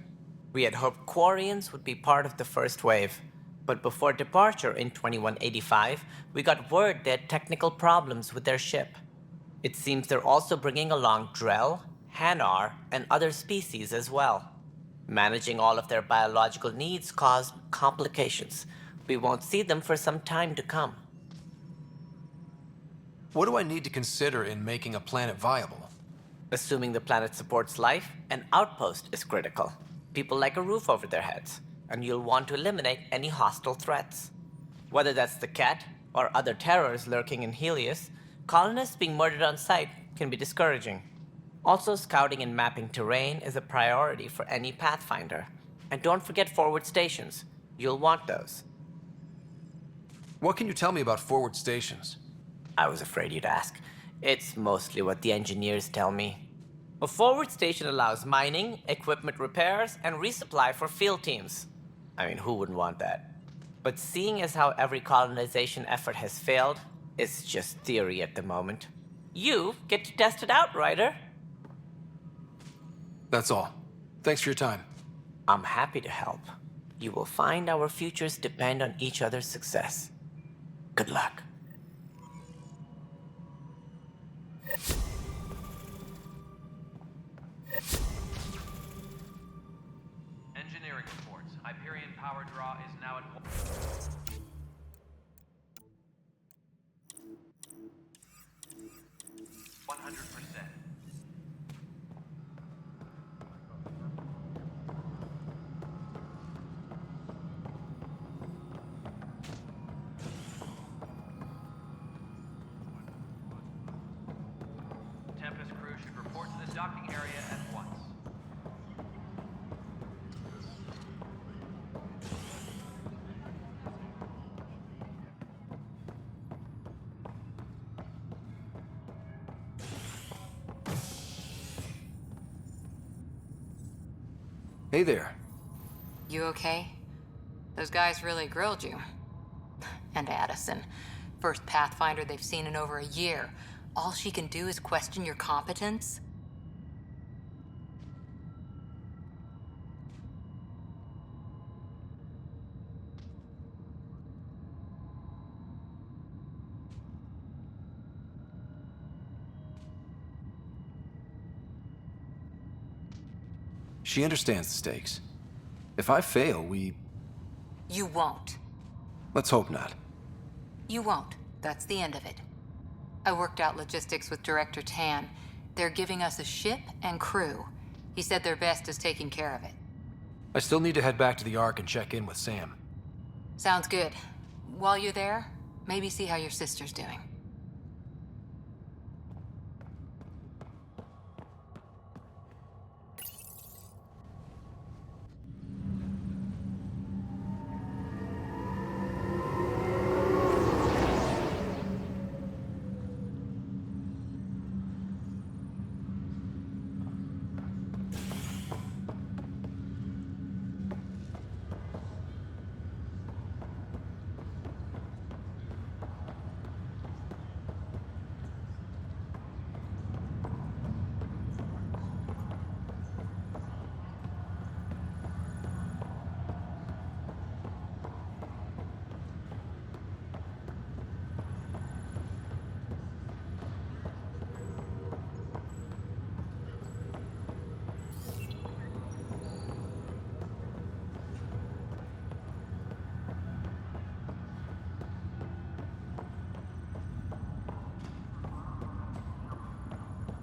We had hoped Quarians would be part of the first wave, but before departure in 2185, we got word they had technical problems with their ship. It seems they're also bringing along Drell, Hanar, and other species as well. Managing all of their biological needs caused complications. We won't see them for some time to come. What do I need to consider in making a planet viable? Assuming the planet supports life, an outpost is critical. People like a roof over their heads, and you'll want to eliminate any hostile threats. Whether that's the Cat or other terrors lurking in Helios, colonists being murdered on sight can be discouraging. Also, scouting and mapping terrain is a priority for any Pathfinder. And don't forget forward stations. You'll want those. What can you tell me about forward stations? I was afraid you'd ask. It's mostly what the engineers tell me. A forward station allows mining, equipment repairs, and resupply for field teams. I mean, who wouldn't want that? But seeing as how every colonization effort has failed, it's just theory at the moment. You get to test it out, Ryder. That's all. Thanks for your time. I'm happy to help. You will find our futures depend on each other's success. Good luck. Engineering reports. Hyperion power draw is now at 100%. Tempest crew should report to the docking area at once. Hey there. You okay? Those guys really grilled you. And Addison. First Pathfinder they've seen in over a year. all she can do is question your competence? She understands the stakes. If I fail, You won't. Let's hope not. You won't. That's the end of it. I worked out logistics with Director Tan. They're giving us a ship and crew. He said their best is taking care of it. I still need to head back to the Ark and check in with Sam. Sounds good. While you're there, maybe see how your sister's doing.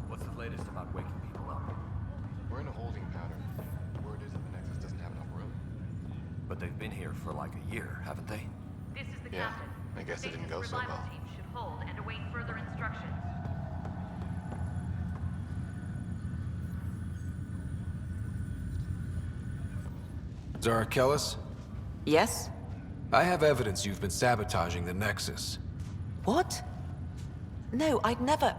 What's the latest about waking people up? We're in a holding pattern. Word is that the Nexus doesn't have enough room. But they've been here for like a year, haven't they? This is the Yeah, captain. I guess it didn't go so Survival well. team should hold and await further instructions. Zara Kellis? Yes? I have evidence you've been sabotaging the Nexus. What? No, I'd never...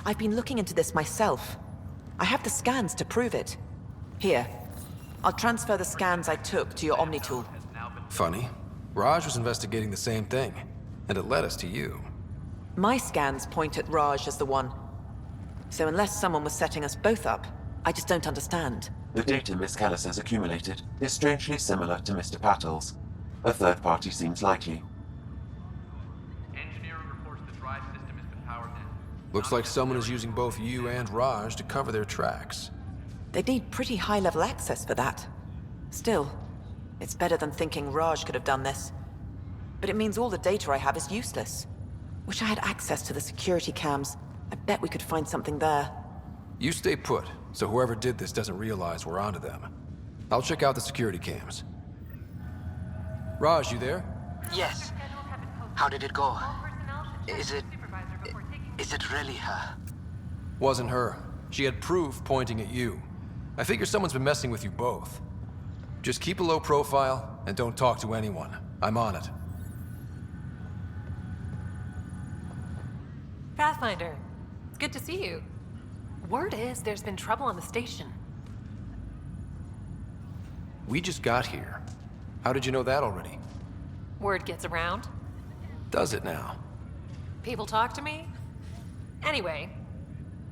I've been looking into this myself. I have the scans to prove it. Here. I'll transfer the scans I took to your Omni tool. Funny. Raj was investigating the same thing, and it led us to you. My scans point at Raj as the one. So unless someone was setting us both up, I just don't understand. The data Miss Callis has accumulated is strangely similar to Mr. Patel's. A third party seems likely. Engineering reports the drive system has been powered down. Looks like someone is using both you and Raj to cover their tracks. They'd need pretty high-level access for that. Still, it's better than thinking Raj could have done this. But it means all the data I have is useless. Wish I had access to the security cams. I bet we could find something there. You stay put, so whoever did this doesn't realize we're onto them. I'll check out the security cams. Raj, you there? Yes. How did it go? Is it really her? Wasn't her. She had proof pointing at you. I figure someone's been messing with you both. Just keep a low profile and don't talk to anyone. I'm on it. Pathfinder, it's good to see you. Word is there's been trouble on the station. We just got here. How did you know that already? Word gets around. Does it now? People talk to me. Anyway,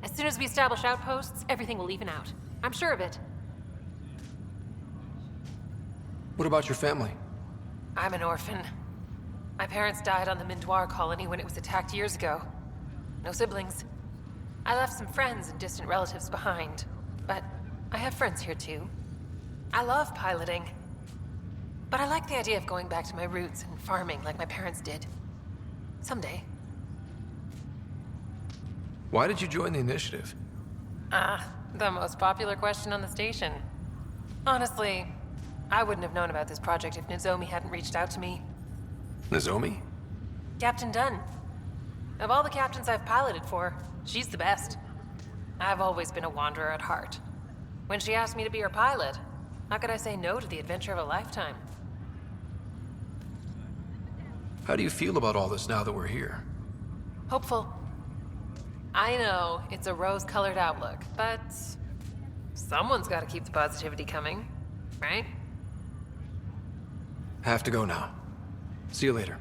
as soon as we establish outposts, everything will even out. I'm sure of it. What about your family? I'm an orphan. My parents died on the Mindoir colony when it was attacked years ago. No siblings. I left some friends and distant relatives behind, but I have friends here too. I love piloting, but I like the idea of going back to my roots and farming like my parents did. Someday. Why did you join the initiative? The most popular question on the station. Honestly, I wouldn't have known about this project if Nozomi hadn't reached out to me. Nozomi? Captain Dunn. Of all the captains I've piloted for, she's the best. I've always been a wanderer at heart. When she asked me to be her pilot, how could I say no to the adventure of a lifetime? How do you feel about all this now that we're here? Hopeful. I know it's a rose-colored outlook, but someone's got to keep the positivity coming, right? Have to go now. See you later.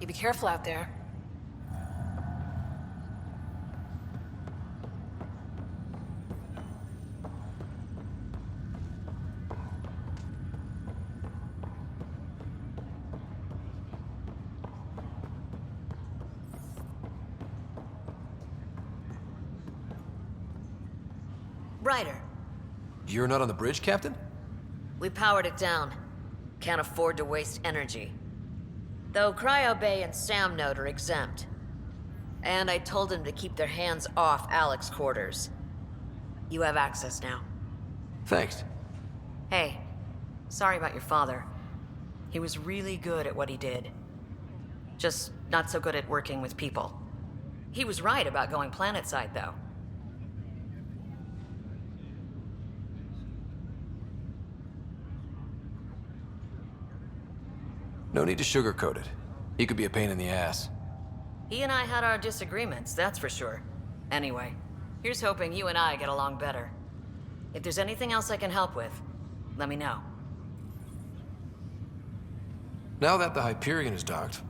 You be careful out there. Ryder. You're not on the bridge, Captain? We powered it down. Can't afford to waste energy. Though Cryo Bay and Sam Node are exempt. And I told them to keep their hands off Alec's quarters. You have access now. Thanks. Hey, sorry about your father. He was really good at what he did. Just not so good at working with people. He was right about going planetside, though. No need to sugarcoat it. He could be a pain in the ass. He and I had our disagreements, that's for sure. Anyway, here's hoping you and I get along better. If there's anything else I can help with, let me know. Now that the Hyperion is docked,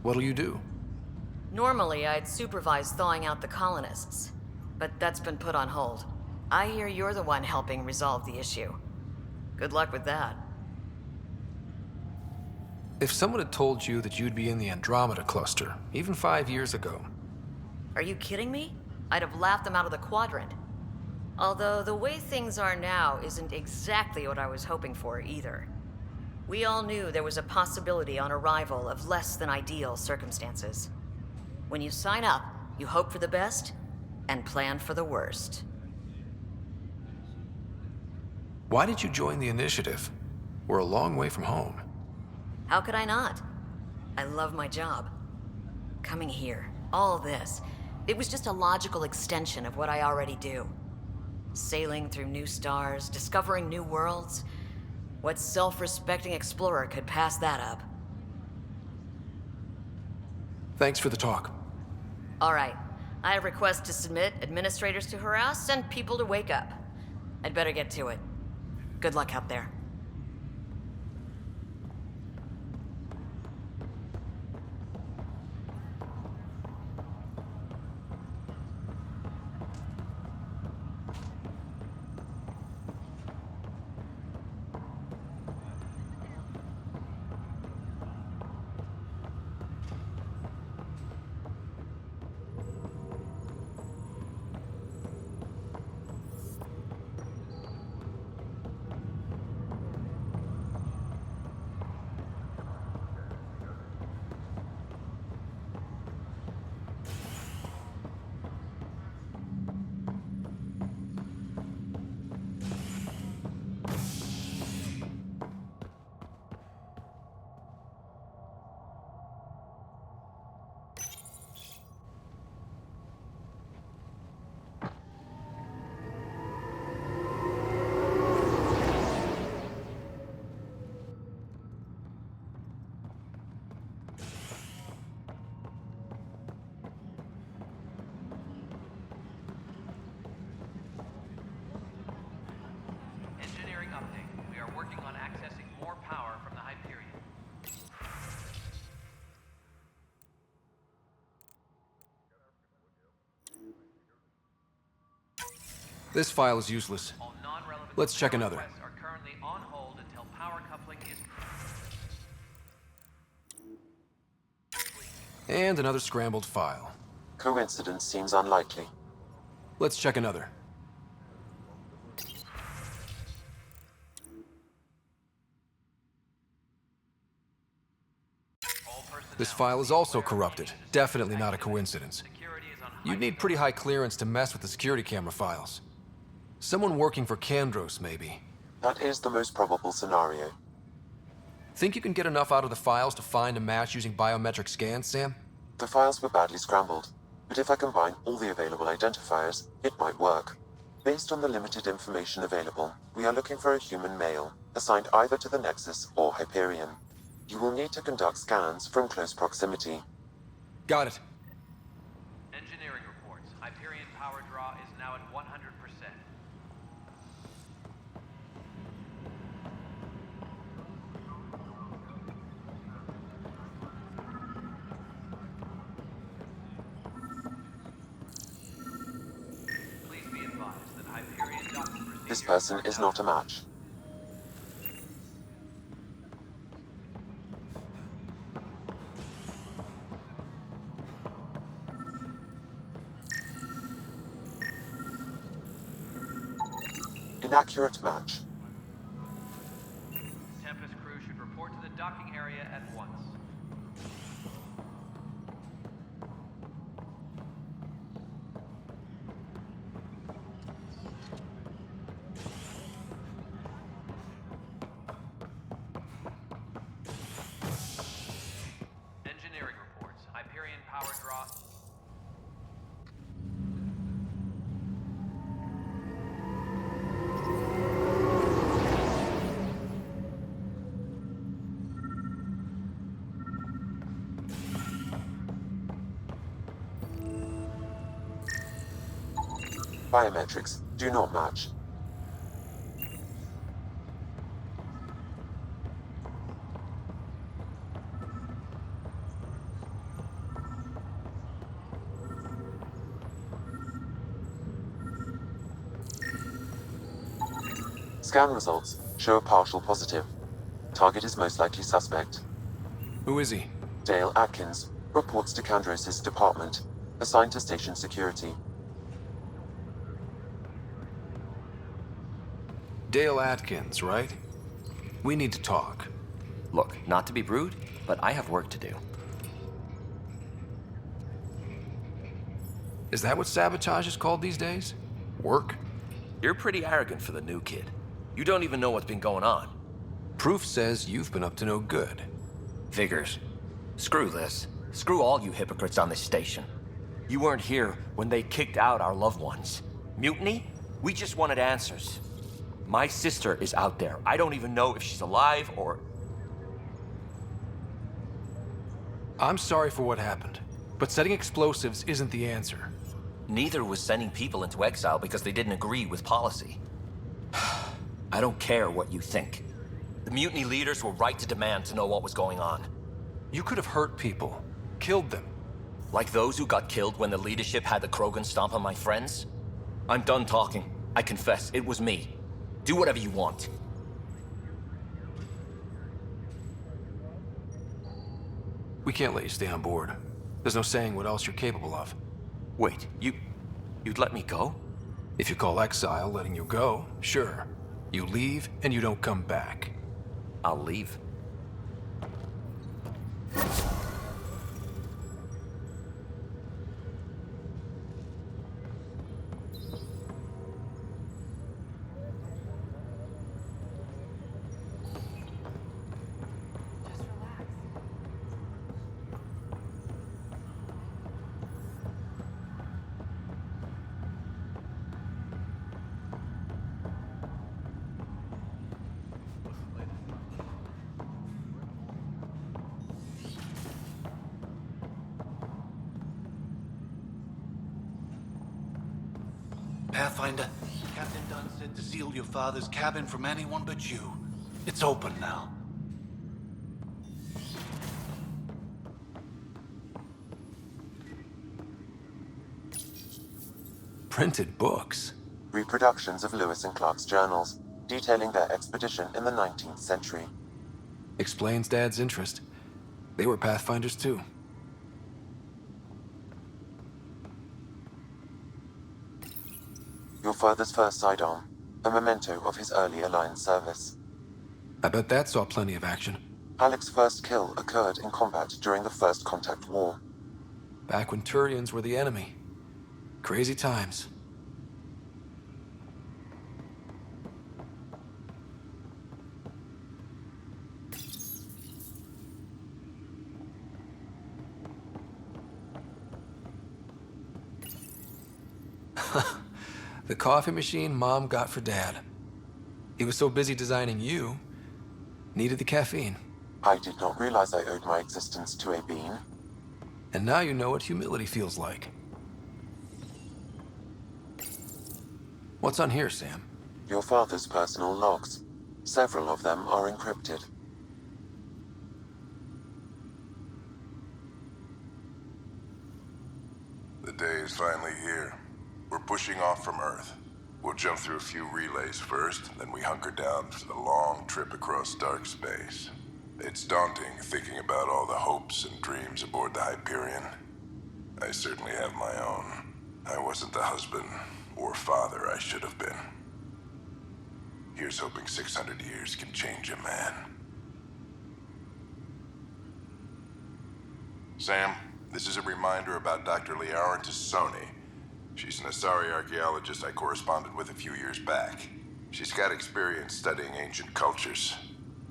what'll you do? Normally, I'd supervise thawing out the colonists, but that's been put on hold. I hear you're the one helping resolve the issue. Good luck with that. If someone had told you that you'd be in the Andromeda cluster, even 5 years ago... Are you kidding me? I'd have laughed them out of the quadrant. Although the way things are now isn't exactly what I was hoping for either. We all knew there was a possibility on arrival of less than ideal circumstances. When you sign up, you hope for the best and plan for the worst. Why did you join the Initiative? We're a long way from home. How could I not? I love my job. Coming here, all this, it was just a logical extension of what I already do. Sailing through new stars, discovering new worlds. What self-respecting explorer could pass that up? Thanks for the talk. All right. I have requests to submit, administrators to harass, and people to wake up. I'd better get to it. Good luck out there. Engineering update. We are working on accessing more power from the Hyperion. This file is useless. All non-relevant Let's check another. requests are currently on hold until power coupling is And another scrambled file. Coincidence seems unlikely. Let's check another. This file is also corrupted. Definitely not a coincidence. You'd need pretty high clearance to mess with the security camera files. Someone working for Kandros, maybe. That is the most probable scenario. Think you can get enough out of the files to find a match using biometric scans, Sam? The files were badly scrambled, but if I combine all the available identifiers, it might work. Based on the limited information available, we are looking for a human male, assigned either to the Nexus or Hyperion. You will need to conduct scans from close proximity. Got it. Engineering reports. Hyperion power draw is now at 100%. Please be advised that Hyperion docking procedures This person is not a match. Inaccurate match. Tempest crew should report to the docking area at once. Engineering reports. Hyperion power draw. Biometrics do not match. Scan results show a partial positive. Target is most likely suspect. Who is he? Dale Atkins reports to Kandros' department, assigned to station security. Dale Atkins, right? We need to talk. Look, not to be rude, but I have work to do. Is that what sabotage is called these days? Work? You're pretty arrogant for the new kid. You don't even know what's been going on. Proof says you've been up to no good. Figures. Screw this. Screw all you hypocrites on this station. You weren't here when they kicked out our loved ones. Mutiny? We just wanted answers. My sister is out there. I don't even know if she's alive or... I'm sorry for what happened, but setting explosives isn't the answer. Neither was sending people into exile because they didn't agree with policy. I don't care what you think. The mutiny leaders were right to demand to know what was going on. You could have hurt people, killed them. Like those who got killed when the leadership had the Krogan stomp on my friends? I'm done talking. I confess, it was me. Do whatever you want. We can't let you stay on board. There's no saying what else you're capable of. Wait, you'd let me go? If you call exile letting you go, sure. You leave and you don't come back. I'll leave. Pathfinder, Captain Dunn said to seal your father's cabin from anyone but you. It's open now. Printed books? Reproductions of Lewis and Clark's journals, detailing their expedition in the 19th century. Explains Dad's interest. They were Pathfinders too. Your father's first sidearm, a memento of his early Alliance service. I bet that saw plenty of action. Alec's first kill occurred in combat during the First Contact War. Back when Turians were the enemy. Crazy times. The coffee machine Mom got for Dad. He was so busy designing you, needed the caffeine. I did not realize I owed my existence to a bean. And now you know what humility feels like. What's on here, Sam? Your father's personal logs. Several of them are encrypted. The day is finally here. We're pushing off from Earth. We'll jump through a few relays first, then we hunker down for the long trip across dark space. It's daunting thinking about all the hopes and dreams aboard the Hyperion. I certainly have my own. I wasn't the husband or father I should have been. Here's hoping 600 years can change a man. Sam, this is a reminder about Dr. Liara Tassoni. She's an Asari archaeologist I corresponded with a few years back. She's got experience studying ancient cultures.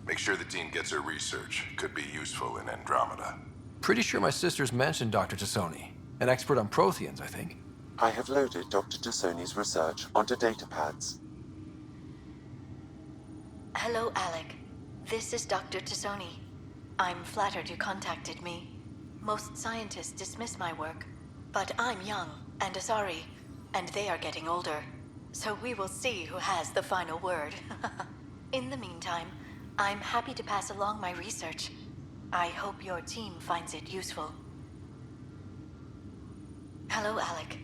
Make sure the team gets her research. Could be useful in Andromeda. Pretty sure my sister's mentioned Dr. Tassoni. An expert on Protheans, I think. I have loaded Dr. Tassoni's research onto datapads. Hello, Alec. This is Dr. Tassoni. I'm flattered you contacted me. Most scientists dismiss my work, but I'm young and Asari, and they are getting older. So we will see who has the final word. In the meantime, I'm happy to pass along my research. I hope your team finds it useful. Hello, Alec.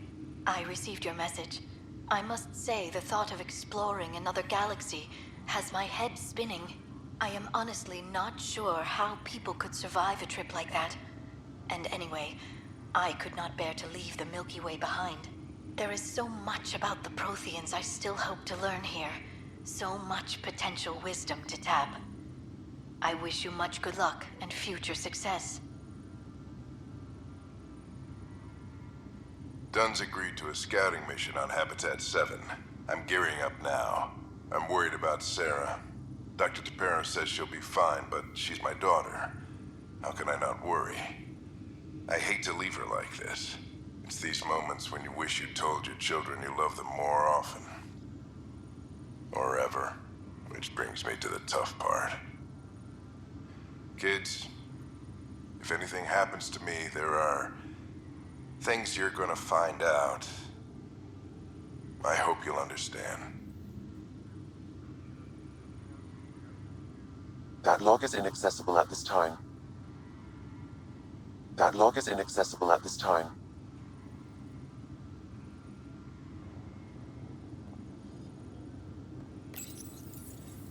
I received your message. I must say the thought of exploring another galaxy has my head spinning. I am honestly not sure how people could survive a trip like that. And anyway, I could not bear to leave the Milky Way behind. There is so much about the Protheans I still hope to learn here. So much potential wisdom to tap. I wish you much good luck and future success. Dunn's agreed to a scouting mission on Habitat 7. I'm gearing up now. I'm worried about Sarah. Dr. Tapero says she'll be fine, but she's my daughter. How can I not worry? I hate to leave her like this. It's these moments when you wish you told your children you love them more often. Or ever. Which brings me to the tough part. Kids, if anything happens to me, there are things you're gonna find out. I hope you'll understand. That log is inaccessible at this time. That log is inaccessible at this time.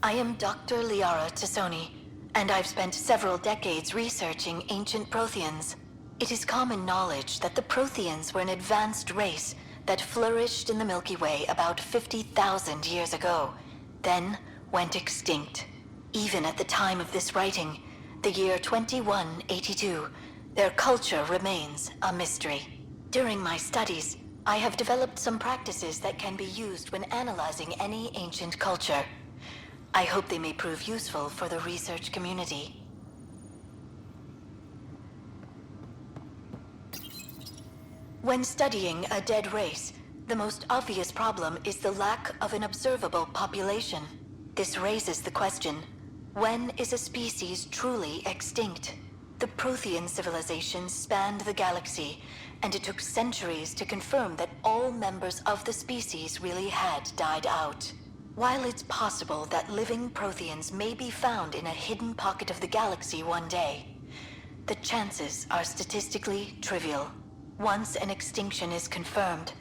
I am Dr. Liara Tassoni, and I've spent several decades researching ancient Protheans. It is common knowledge that the Protheans were an advanced race that flourished in the Milky Way about 50,000 years ago, then went extinct. Even at the time of this writing, the year 2182, their culture remains a mystery. During my studies, I have developed some practices that can be used when analyzing any ancient culture. I hope they may prove useful for the research community. When studying a dead race, the most obvious problem is the lack of an observable population. This raises the question, when is a species truly extinct? The Prothean civilization spanned the galaxy, and it took centuries to confirm that all members of the species really had died out. While it's possible that living Protheans may be found in a hidden pocket of the galaxy one day, the chances are statistically trivial. Once an extinction is confirmed,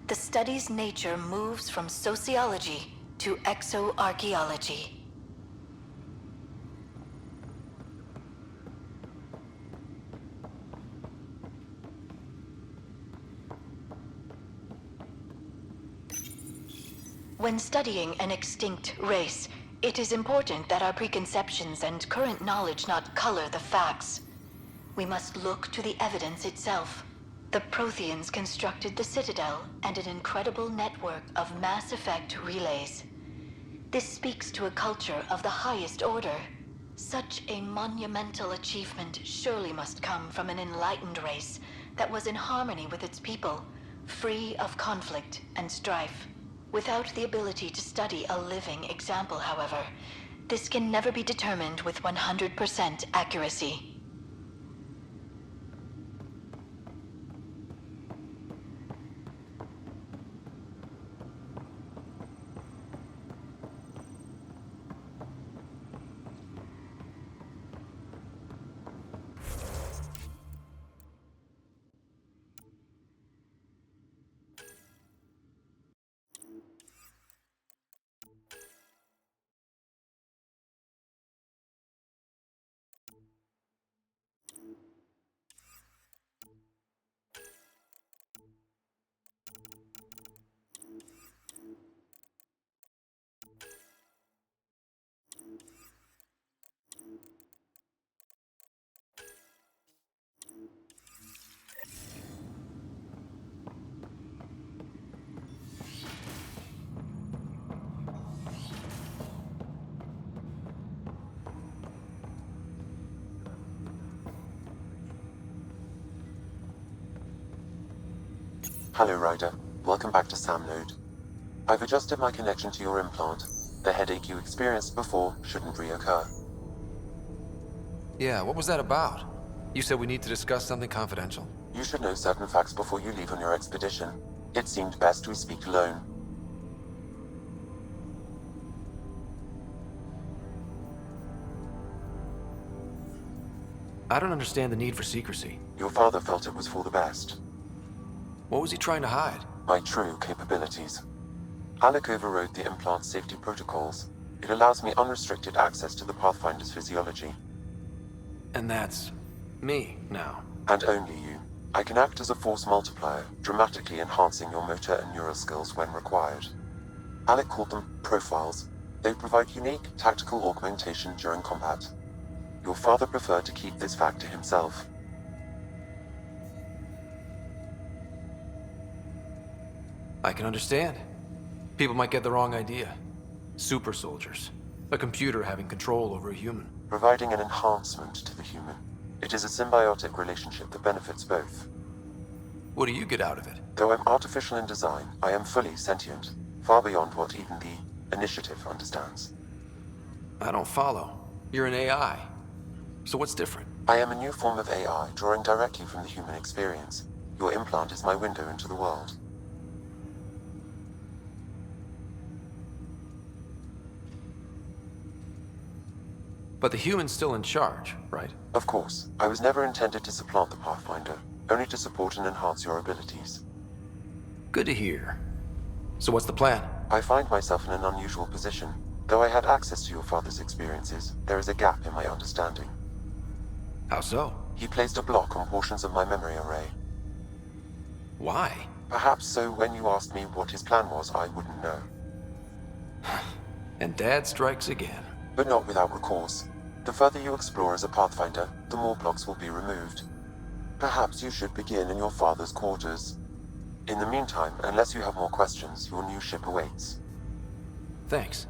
the study's nature moves from sociology to exoarchaeology. When studying an extinct race, it is important that our preconceptions and current knowledge not color the facts. We must look to the evidence itself. The Protheans constructed the Citadel and an incredible network of mass effect relays. This speaks to a culture of the highest order. Such a monumental achievement surely must come from an enlightened race that was in harmony with its people, free of conflict and strife. Without the ability to study a living example, however, this can never be determined with 100% accuracy. Hello, Ryder. Welcome back to Sam Node. I've adjusted my connection to your implant. The headache you experienced before shouldn't reoccur. Yeah, what was that about? You said we need to discuss something confidential. You should know certain facts before you leave on your expedition. It seemed best we speak alone. I don't understand the need for secrecy. Your father felt it was for the best. What was he trying to hide? My true capabilities. Alec overrode the implant's safety protocols. It allows me unrestricted access to the Pathfinder's physiology. And that's me now. And only you. I can act as a force multiplier, dramatically enhancing your motor and neural skills when required. Alec called them profiles. They provide unique tactical augmentation during combat. Your father preferred to keep this fact to himself. I can understand. People might get the wrong idea. Super soldiers. A computer having control over a human. Providing an enhancement to the human. It is a symbiotic relationship that benefits both. What do you get out of it? Though I'm artificial in design, I am fully sentient, far beyond what even the Initiative understands. I don't follow. You're an AI. So what's different? I am a new form of AI, drawing directly from the human experience. Your implant is my window into the world. But the human's still in charge, right? Of course. I was never intended to supplant the Pathfinder, only to support and enhance your abilities. Good to hear. So what's the plan? I find myself in an unusual position. Though I had access to your father's experiences, there is a gap in my understanding. How so? He placed a block on portions of my memory array. Why? Perhaps so when you asked me what his plan was, I wouldn't know. And Dad strikes again. But not without recourse. The further you explore as a Pathfinder, the more blocks will be removed. Perhaps you should begin in your father's quarters. In the meantime, unless you have more questions, your new ship awaits. Thanks.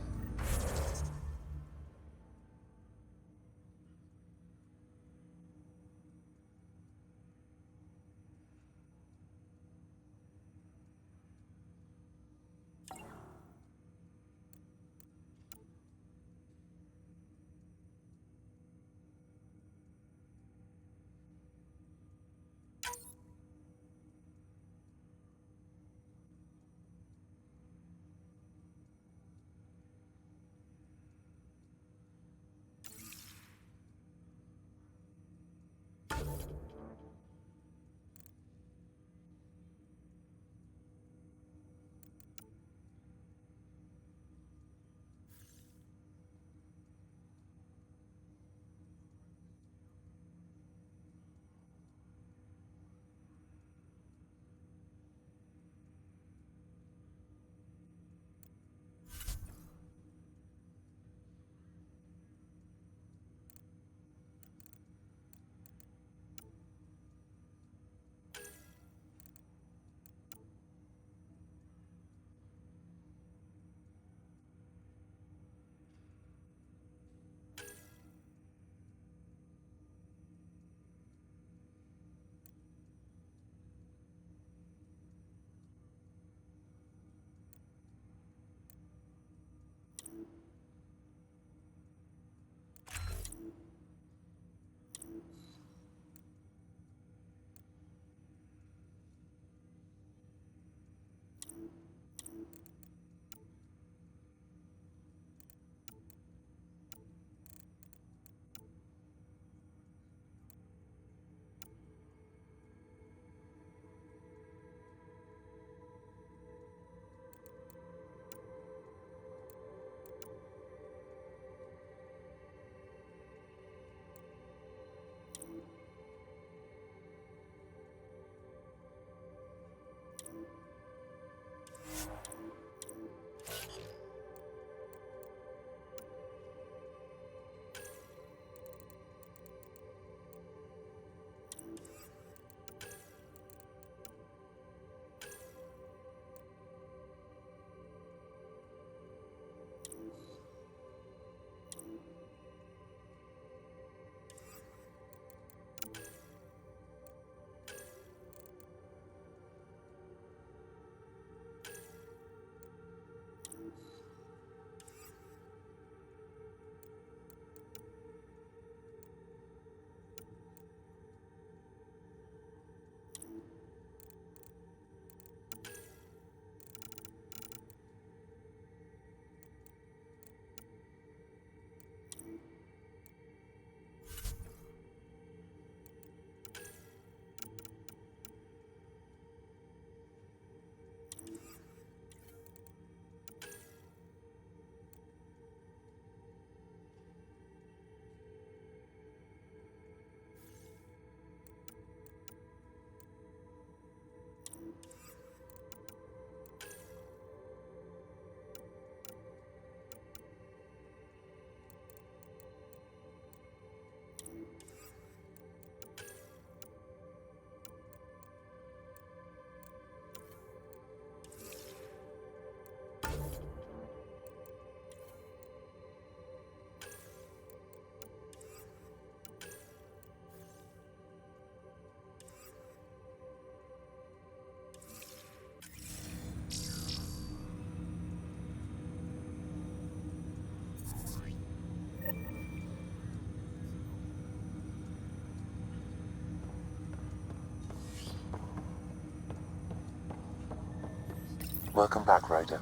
Welcome back, Ryder.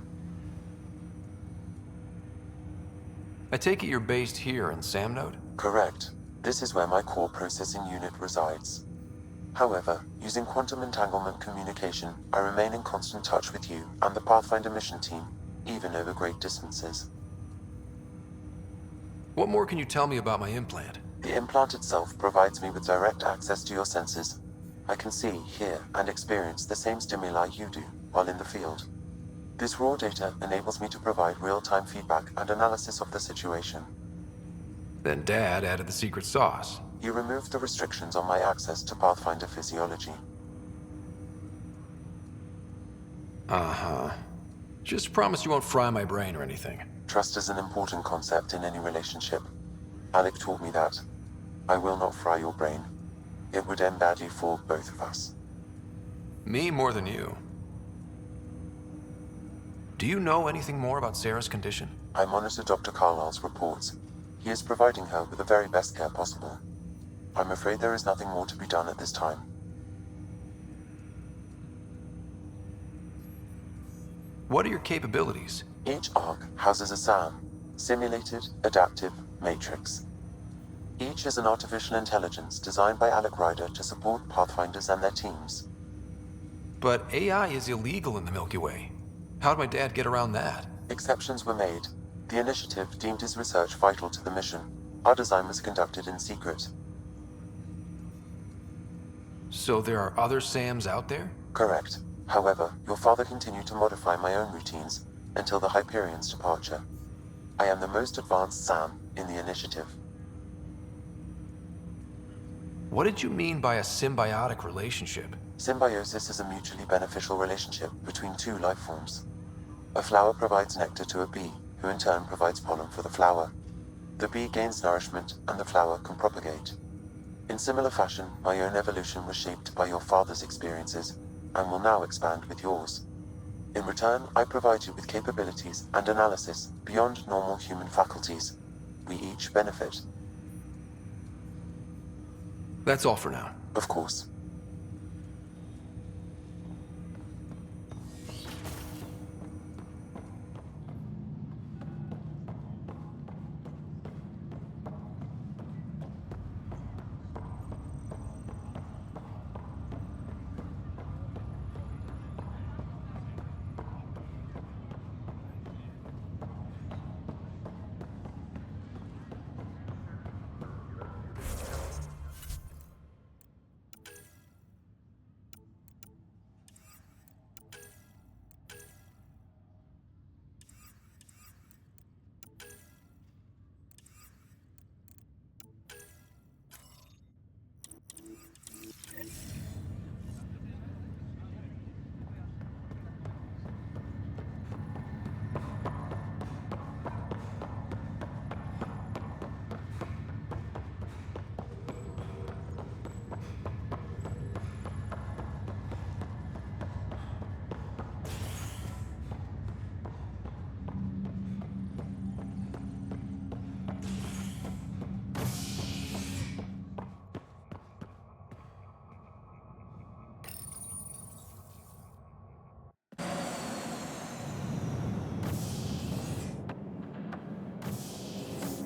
I take it you're based here in Samnode? Correct. This is where my core processing unit resides. However, using quantum entanglement communication, I remain in constant touch with you and the Pathfinder mission team, even over great distances. What more can you tell me about my implant? The implant itself provides me with direct access to your senses. I can see, hear, and experience the same stimuli you do while in the field. This raw data enables me to provide real-time feedback and analysis of the situation. Then Dad added the secret sauce. He removed the restrictions on my access to Pathfinder physiology. Uh-huh. Just promise you won't fry my brain or anything. Trust is an important concept in any relationship. Alec taught me that. I will not fry your brain. It would end badly for both of us. Me more than you. Do you know anything more about Sarah's condition? I monitor Dr. Carlisle's reports. He is providing her with the very best care possible. I'm afraid there is nothing more to be done at this time. What are your capabilities? Each arc houses a SAM, Simulated Adaptive Matrix. Each is an artificial intelligence designed by Alec Ryder to support Pathfinders and their teams. But AI is illegal in the Milky Way. How'd my dad get around that? Exceptions were made. The initiative deemed his research vital to the mission. Our design was conducted in secret. So there are other SAMs out there? Correct. However, your father continued to modify my own routines until the Hyperion's departure. I am the most advanced SAM in the initiative. What did you mean by a symbiotic relationship? Symbiosis is a mutually beneficial relationship between two life forms. A flower provides nectar to a bee, who in turn provides pollen for the flower. The bee gains nourishment, and the flower can propagate. In similar fashion, my own evolution was shaped by your father's experiences, and will now expand with yours. In return, I provide you with capabilities and analysis beyond normal human faculties. We each benefit. That's all for now. Of course.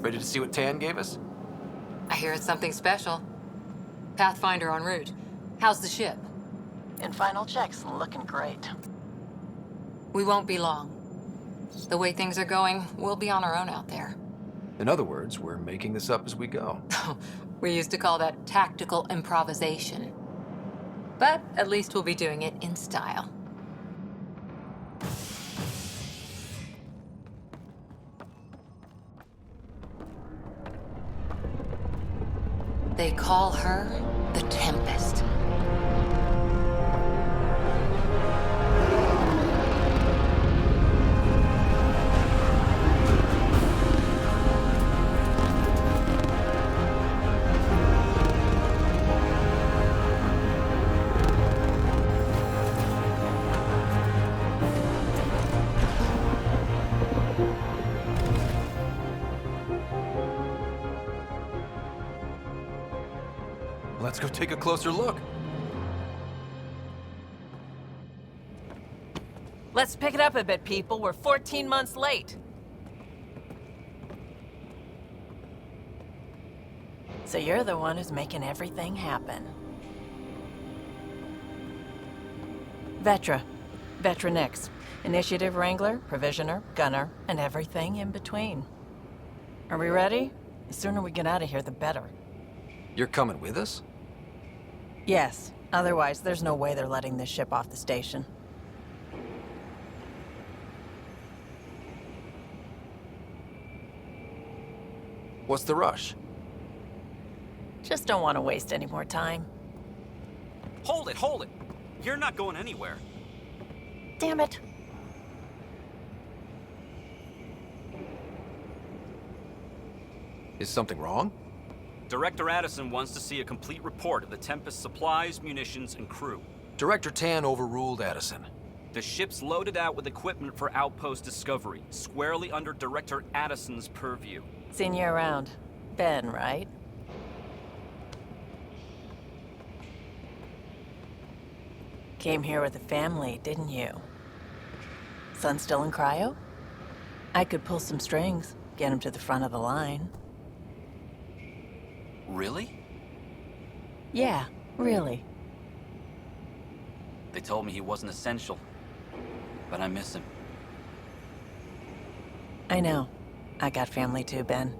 Ready to see what Tan gave us? I hear it's something special. Pathfinder en route. How's the ship? In final checks, looking great. We won't be long. The way things are going, we'll be on our own out there. In other words, we're making this up as we go. We used to call that tactical improvisation. But at least we'll be doing it in style. They call her the Tempest. Let's go take a closer look. Let's pick it up a bit, people. We're 14 months late. So you're the one who's making everything happen. Vetra. Vetronix. Initiative Wrangler, Provisioner, Gunner, and everything in between. Are we ready? The sooner we get out of here, the better. You're coming with us? Yes. Otherwise, there's no way they're letting this ship off the station. What's the rush? Just don't want to waste any more time. Hold it, hold it! You're not going anywhere. Damn it. Is something wrong? Director Addison wants to see a complete report of the Tempest's supplies, munitions, and crew. Director Tan overruled Addison. The ship's loaded out with equipment for outpost discovery, squarely under Director Addison's purview. Seen you around. Ben, right? Came here with a family, didn't you? Son still in cryo? I could pull some strings, get him to the front of the line. Really? Yeah, really. They told me he wasn't essential, but I miss him. I know. I got family too, Ben.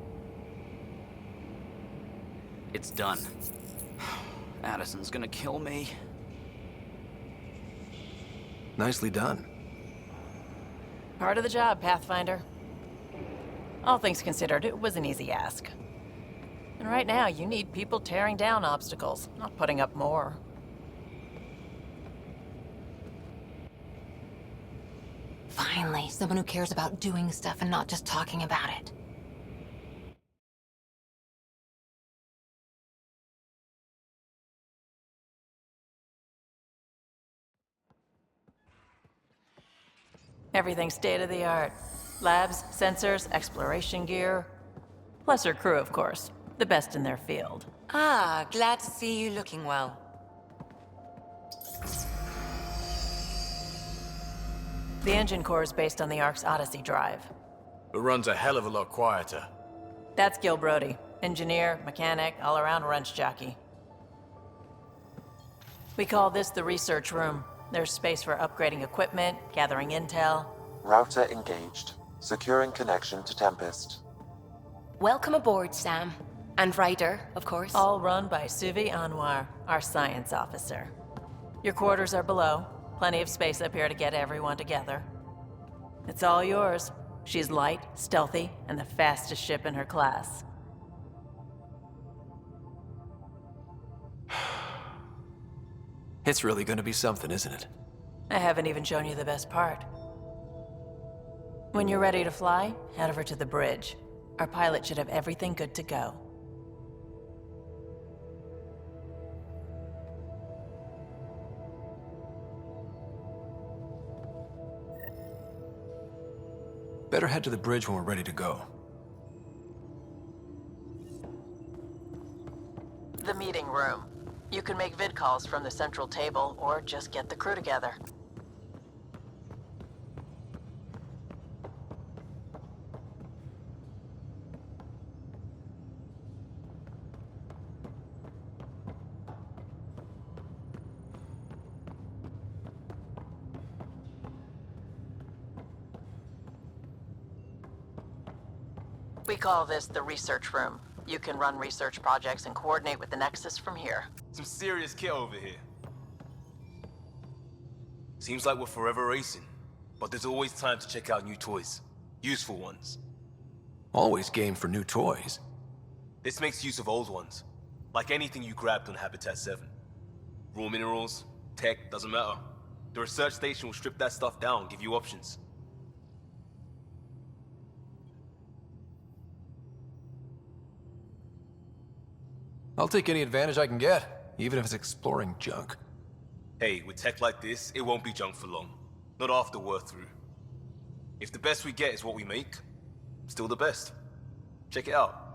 It's done. Addison's gonna kill me. Nicely done. Part of the job, Pathfinder. All things considered, it was an easy ask. And right now, you need people tearing down obstacles, not putting up more. Finally, someone who cares about doing stuff and not just talking about it. Everything state-of-the-art. Labs, sensors, exploration gear. Plus her crew, of course. The best in their field. Ah, glad to see you looking well. The engine core is based on the Ark's Odyssey drive. It runs a hell of a lot quieter. That's Gil Brody. Engineer, mechanic, all-around wrench jockey. We call this the research room. There's space for upgrading equipment, gathering intel. Router engaged. Securing connection to Tempest. Welcome aboard, Sam. And Ryder, of course. All run by Suvi Anwar, our science officer. Your quarters are below. Plenty of space up here to get everyone together. It's all yours. She's light, stealthy, and the fastest ship in her class. It's really gonna be something, isn't it? I haven't even shown you the best part. When you're ready to fly, head over to the bridge. Our pilot should have everything good to go. Better head to the bridge when we're ready to go. The meeting room. You can make vid calls from the central table, or just get the crew together. We call this the research room. You can run research projects and coordinate with the Nexus from here. Some serious kit over here. Seems like we're forever racing, but there's always time to check out new toys. Useful ones. Always game for new toys. This makes use of old ones. Like anything you grabbed on Habitat 7. Raw minerals, tech, doesn't matter. The research station will strip that stuff down, give you options. I'll take any advantage I can get, even if it's exploring junk. Hey, with tech like this, it won't be junk for long. Not after we're through. If the best we get is what we make, still the best. Check it out.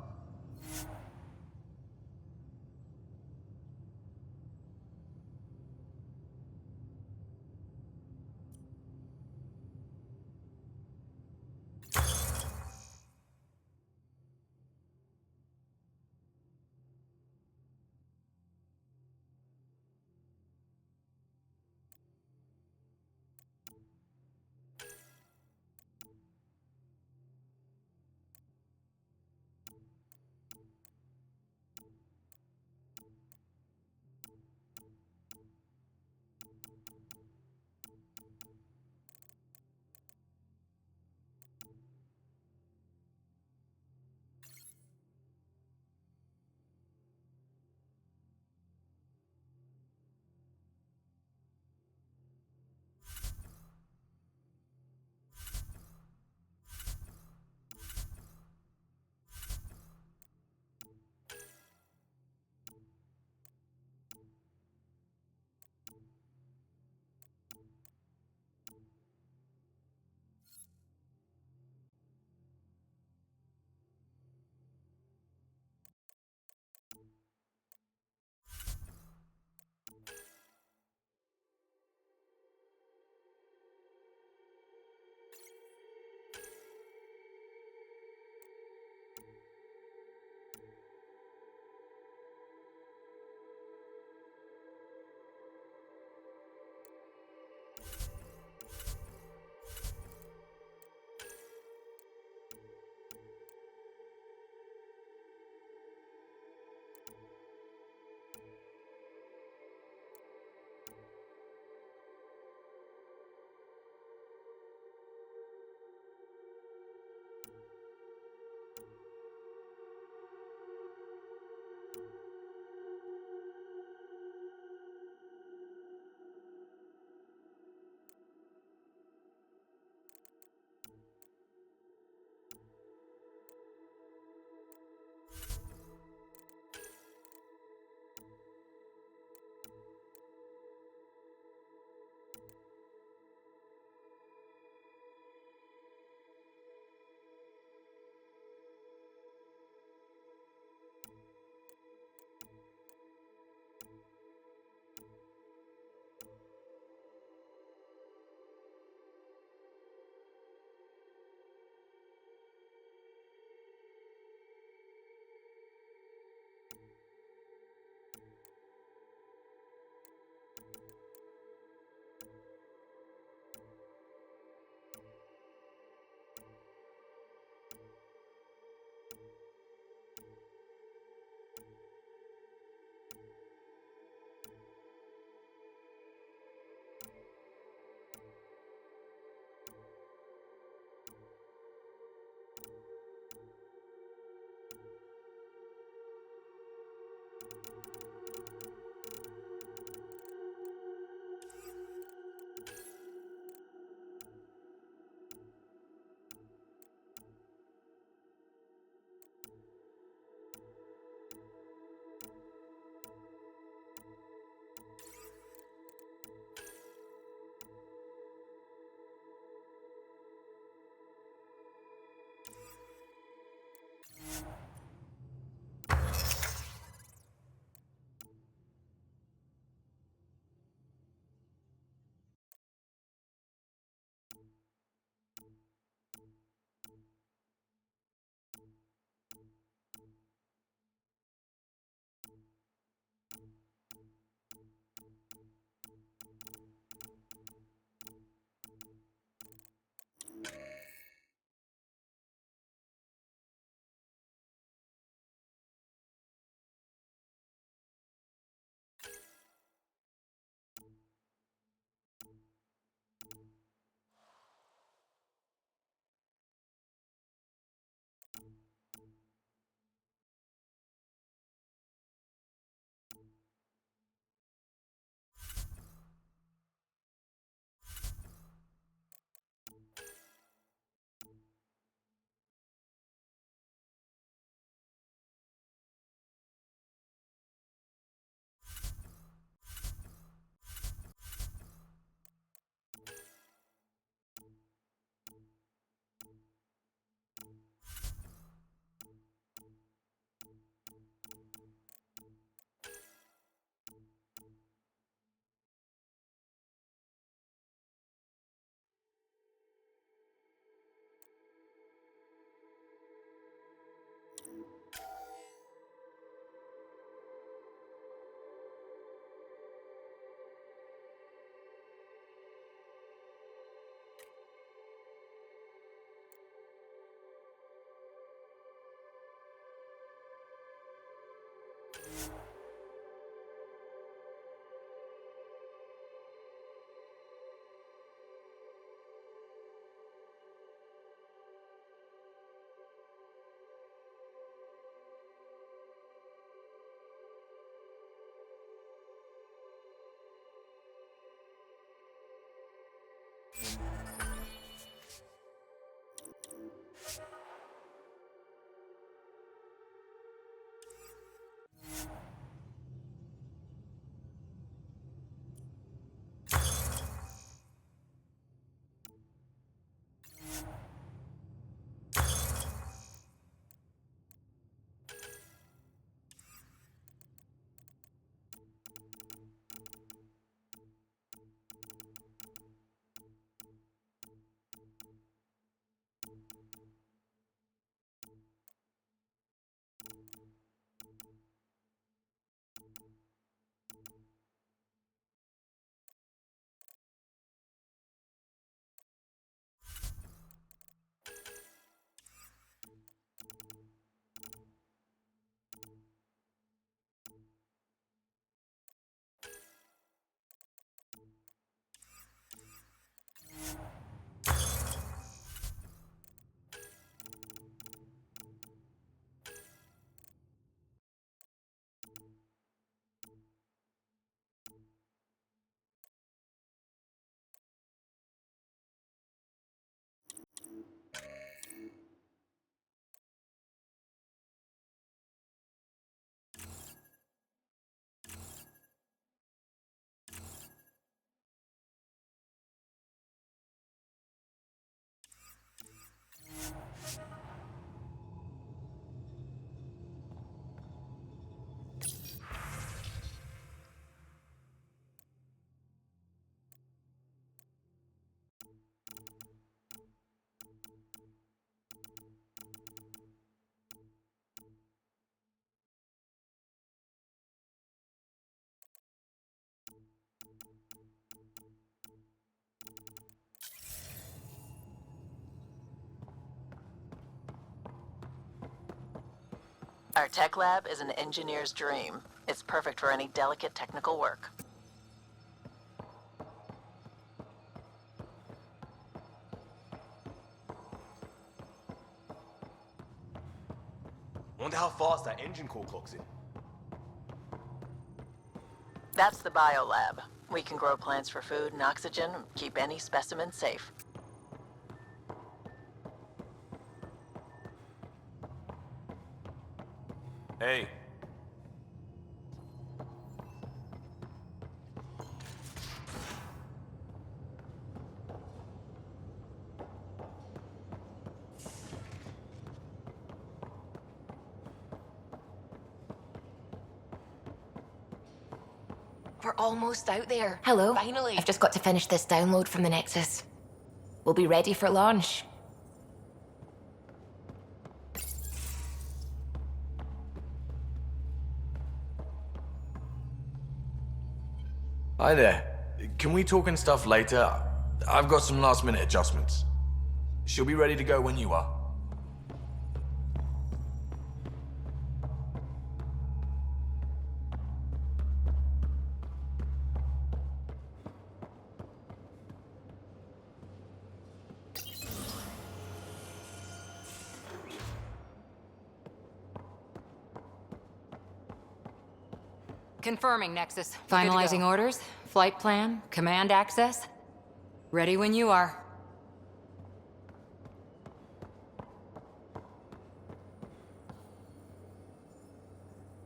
Our tech lab is an engineer's dream. It's perfect for any delicate technical work. Wonder how fast that engine core clocks in. That's the biolab. We can grow plants for food and oxygen, keep any specimen safe. Hey. We're almost out there. Hello. Finally. I've just got to finish this download from the Nexus. We'll be ready for launch. Hi there. Can we talk and stuff later? I've got some last minute adjustments. She'll be ready to go when you are. Confirming, Nexus. Finalizing orders, flight plan, command access. Ready when you are.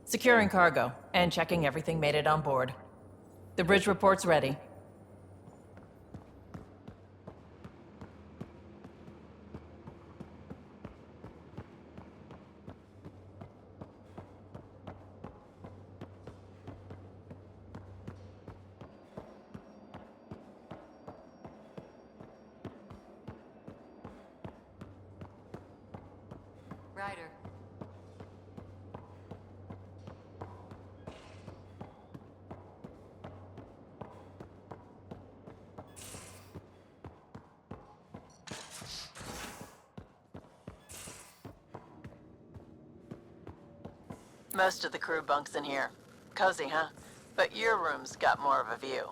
Securing cargo and checking everything made it on board. The bridge report's ready. Ryder. Most of the crew bunks in here. Cozy, huh? But your room's got more of a view.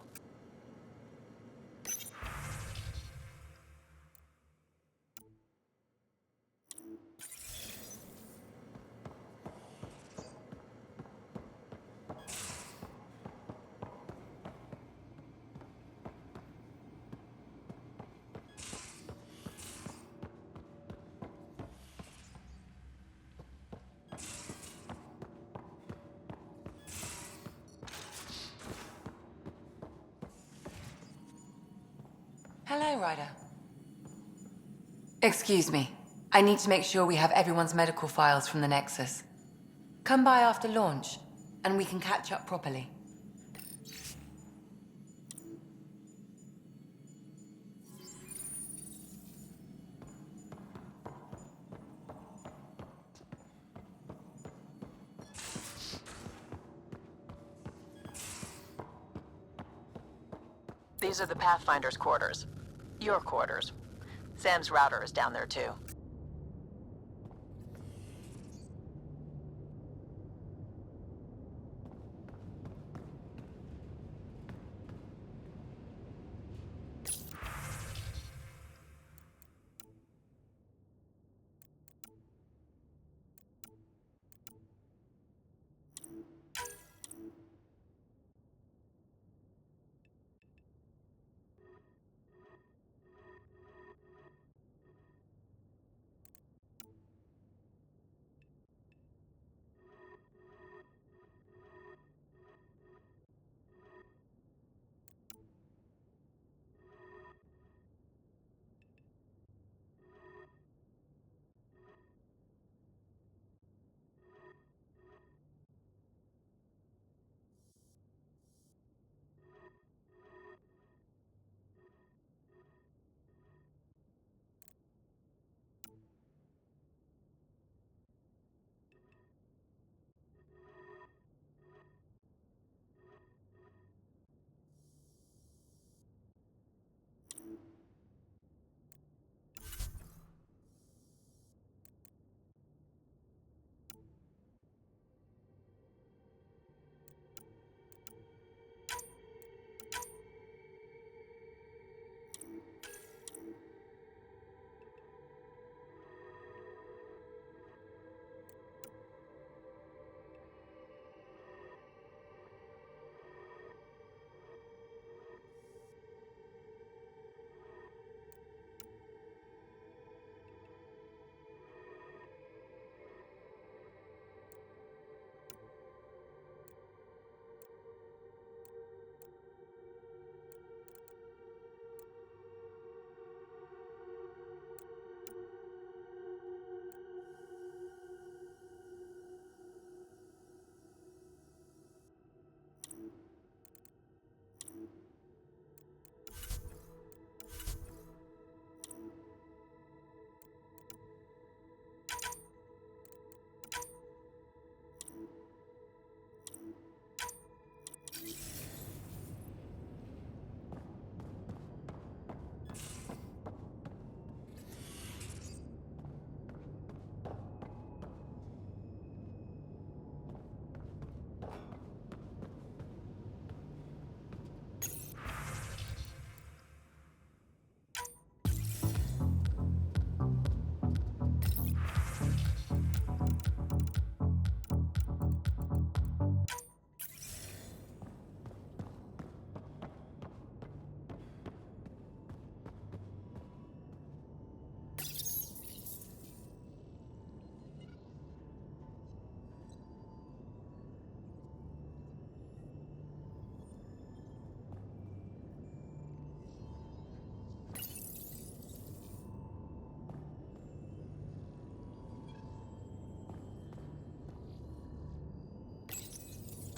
Hello, Ryder. Excuse me. I need to make sure we have everyone's medical files from the Nexus. Come by after launch, and we can catch up properly. These are the Pathfinder's quarters. Your quarters. Sam's router is down there too.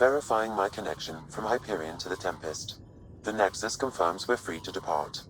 Verifying my connection from Hyperion to the Tempest. The Nexus confirms we're free to depart.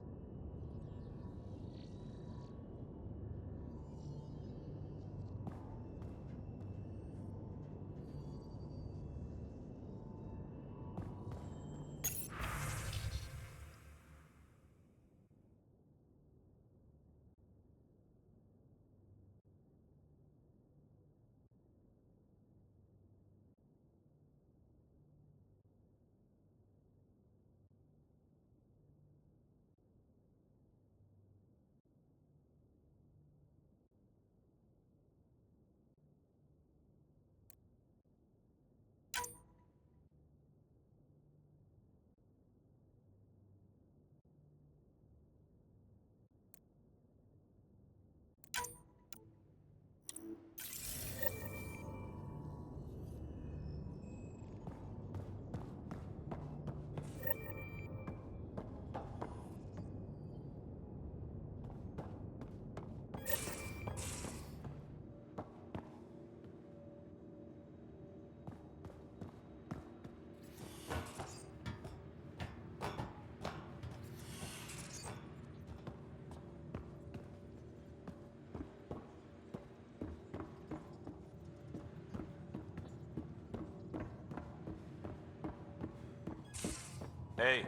Hey.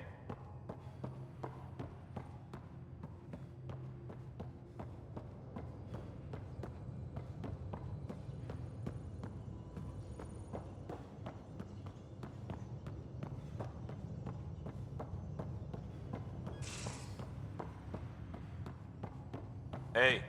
Hey.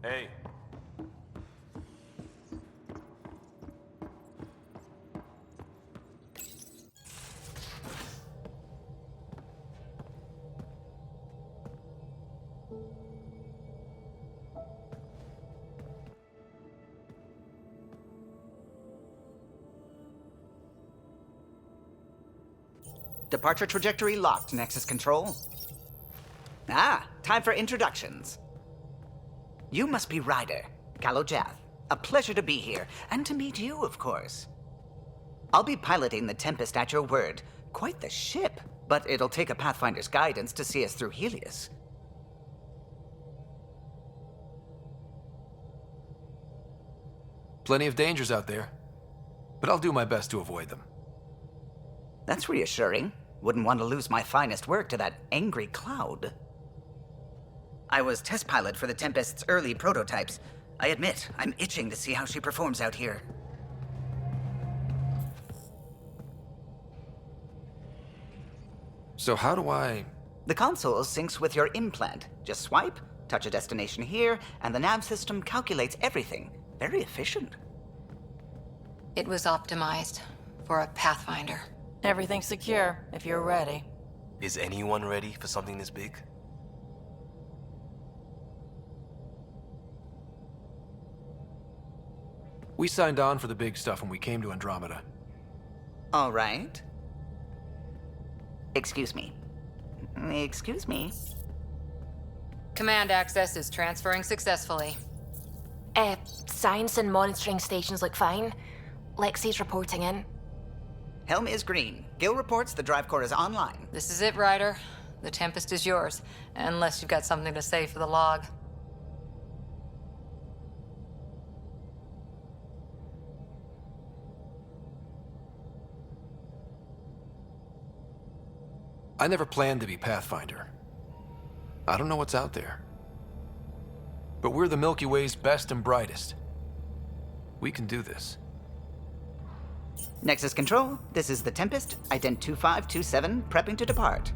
Hey. Departure trajectory locked, Nexus Control. Ah, time for introductions. You must be Ryder, Kalojath. A pleasure to be here, and to meet you, of course. I'll be piloting the Tempest at your word. Quite the ship, but it'll take a Pathfinder's guidance to see us through Helios. Plenty of dangers out there, but I'll do my best to avoid them. That's reassuring. Wouldn't want to lose my finest work to that angry cloud. I was test pilot for the Tempest's early prototypes. I admit, I'm itching to see how she performs out here. So how do I... The console syncs with your implant. Just swipe, touch a destination here, and the nav system calculates everything. Very efficient. It was optimized for a Pathfinder. Everything's secure, if you're ready. Is anyone ready for something this big? We signed on for the big stuff when we came to Andromeda. All right. Excuse me. Excuse me. Command access is transferring successfully. Science and monitoring stations look fine. Lexi's reporting in. Helm is green. Gil reports the drive core is online. This is it, Ryder. The Tempest is yours, unless you've got something to say for the log. I never planned to be Pathfinder. I don't know what's out there. But we're the Milky Way's best and brightest. We can do this. Nexus Control, this is the Tempest, ident 2527, prepping to depart.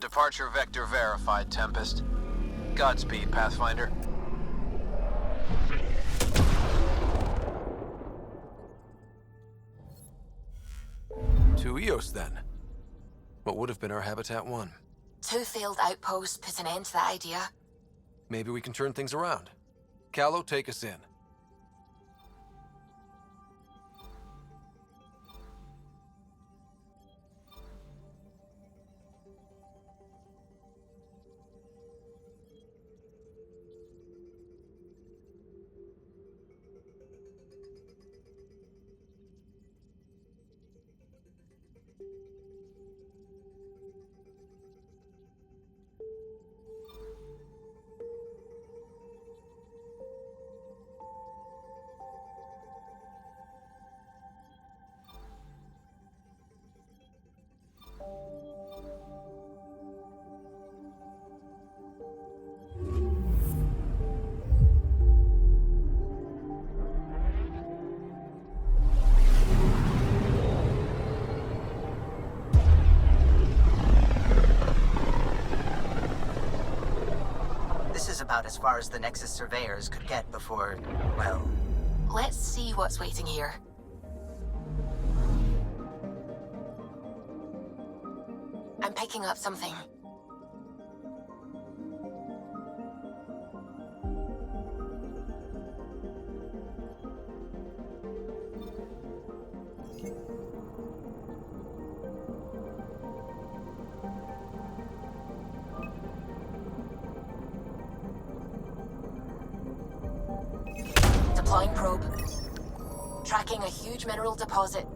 Departure vector verified, Tempest. Godspeed, Pathfinder. To Eos, then. What would have been our Habitat 1? 2 failed outposts put an end to that idea. Maybe we can turn things around. Callow, take us in. This is about as far as the Nexus surveyors could get before, well... Let's see what's waiting here. I'm picking up something. Deploying probe. Tracking a huge mineral deposit.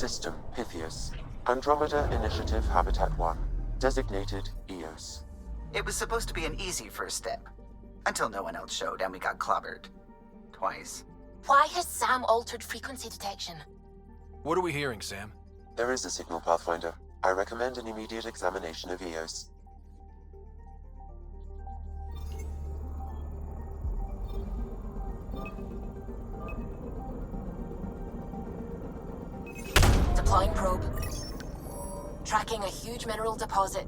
System Pythias. Andromeda Initiative Habitat 1. Designated EOS. It was supposed to be an easy first step. Until no one else showed and we got clobbered. Twice. Why has Sam altered frequency detection? What are we hearing, Sam? There is a signal, Pathfinder. I recommend an immediate examination of EOS. Deploying probe. Tracking a huge mineral deposit.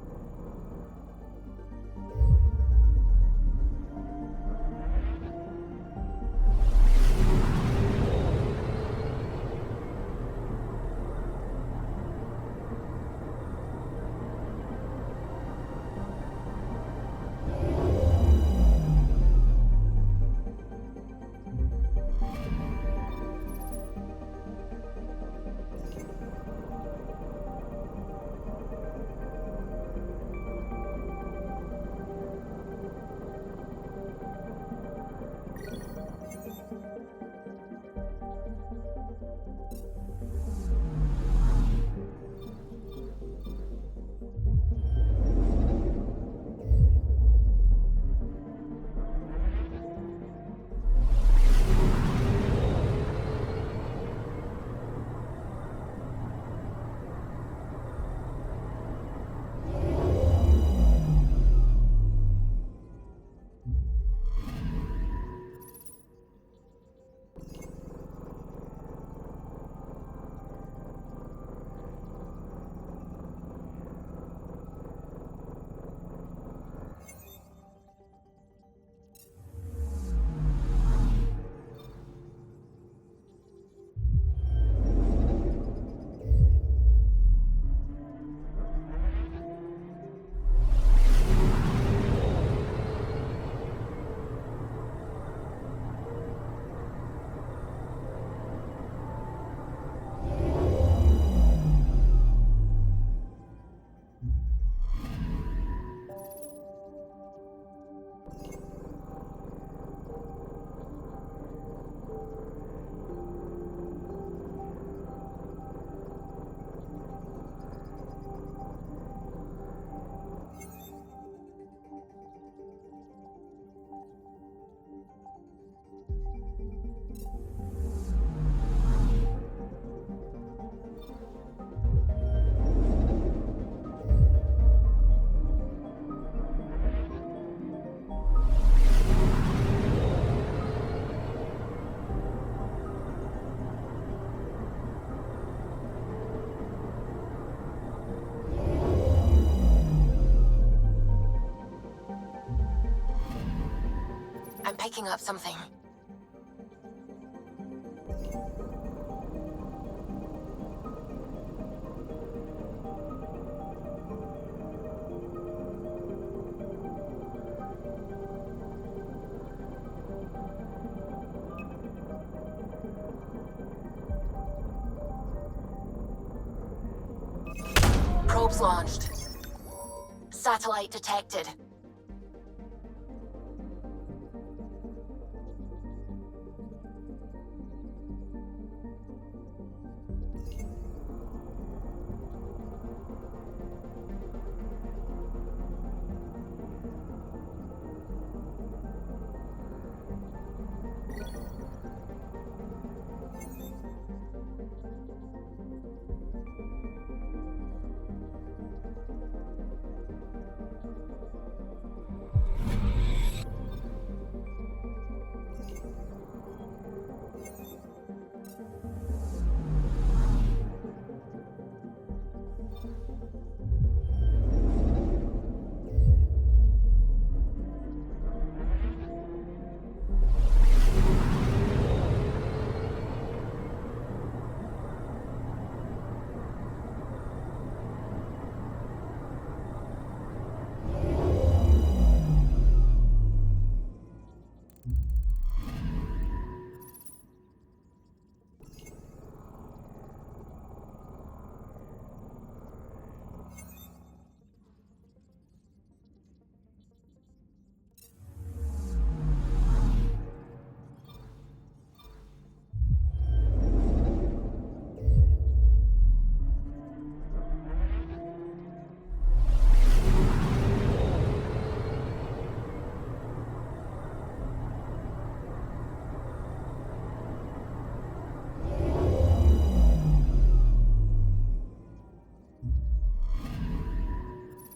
I'm picking up something. Probes launched. Satellite detected.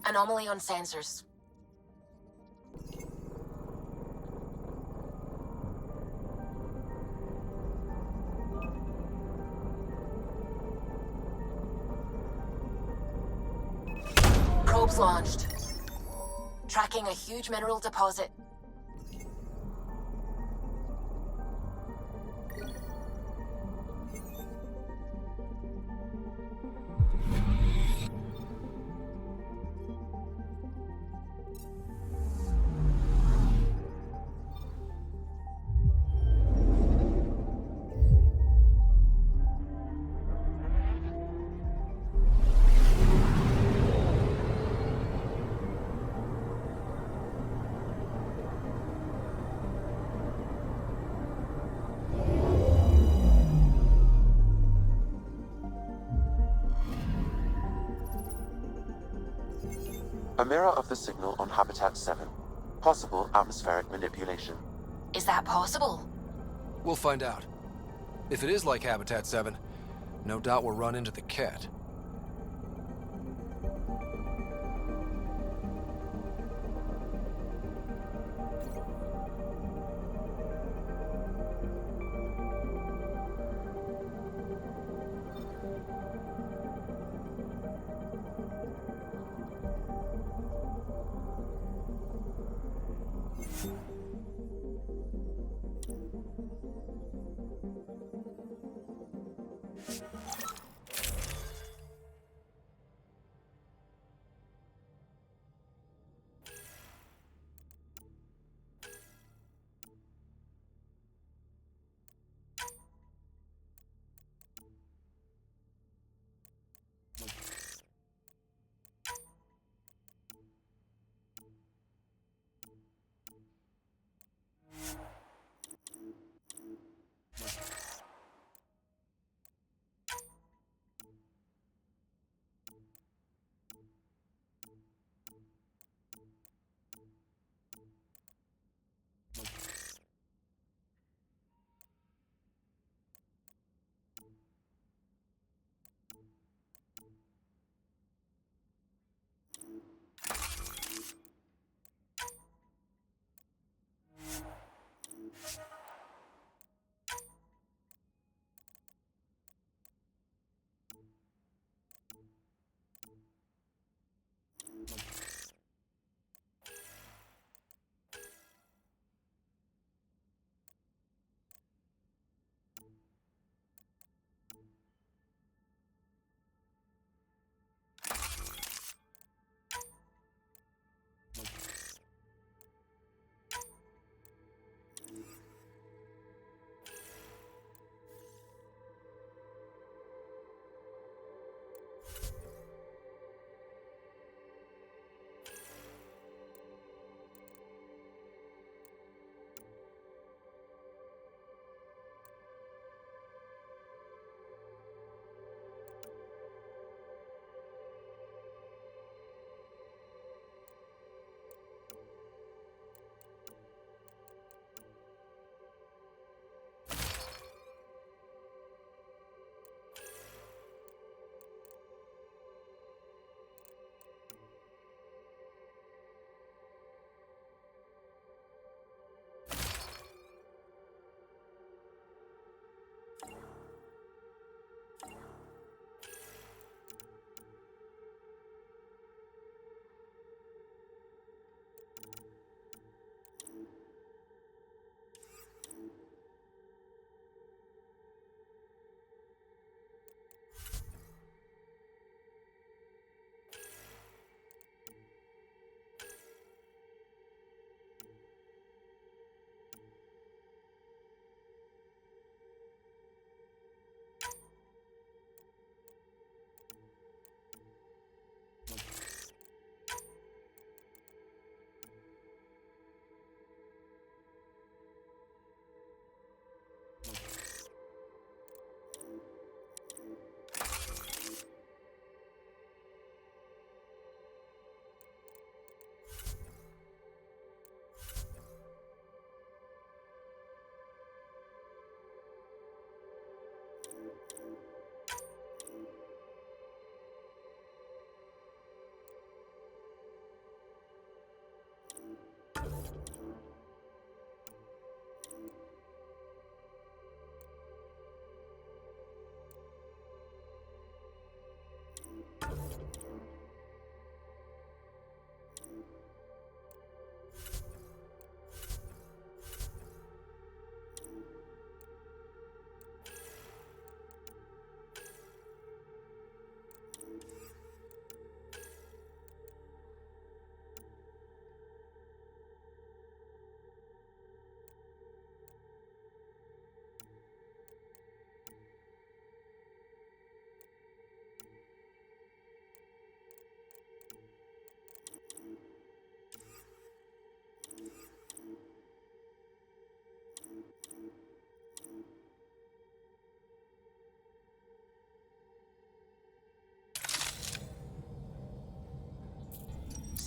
Anomaly on sensors. Probes launched. Tracking a huge mineral deposit. A mirror of the signal on Habitat 7. Possible atmospheric manipulation. Is that possible? We'll find out. If it is like Habitat 7, no doubt we'll run into the cat.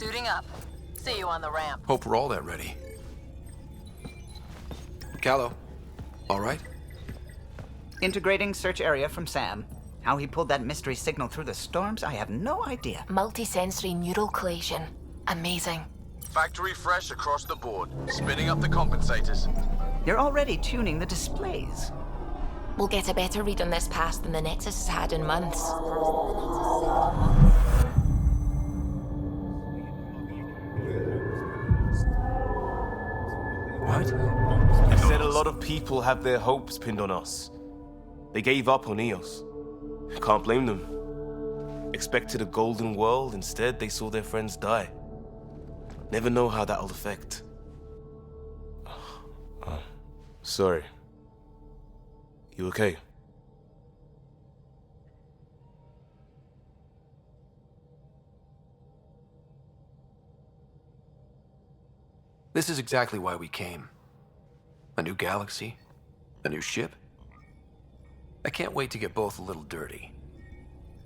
Suiting up. See you on the ramp. Hope we're all that ready. Callow, all right? Integrating search area from Sam. How he pulled that mystery signal through the storms, I have no idea. Multisensory neural collation. Amazing. Factory fresh across the board. Spinning up the compensators. You're already tuning the displays. We'll get a better read on this pass than the Nexus has had in months. What? They said a lot of people have their hopes pinned on us. They gave up on Eos. Can't blame them. Expected a golden world, instead they saw their friends die. Never know how that'll affect. Sorry. You okay? This is exactly why we came. A new galaxy, a new ship. I can't wait to get both a little dirty.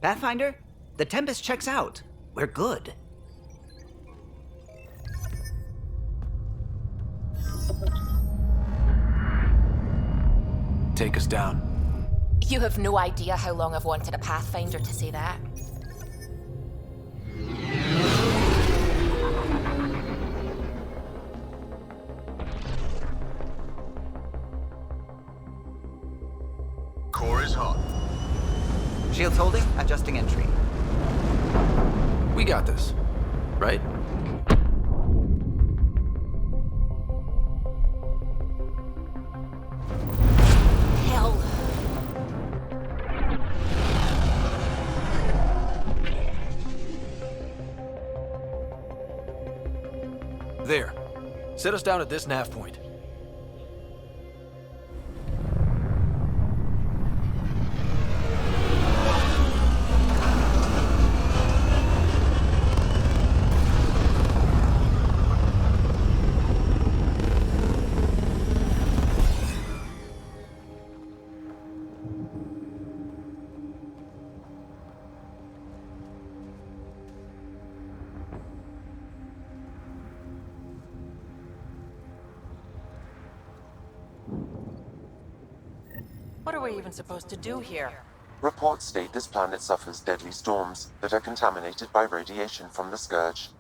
Pathfinder, the Tempest checks out. We're good. Take us down. You have no idea how long I've wanted a Pathfinder to say that. Core is hot. Shields holding, adjusting entry. We got this, right? Hell. There. Set us down at this nav point. What are we even supposed to do here? Reports state this planet suffers deadly storms that are contaminated by radiation from the Scourge.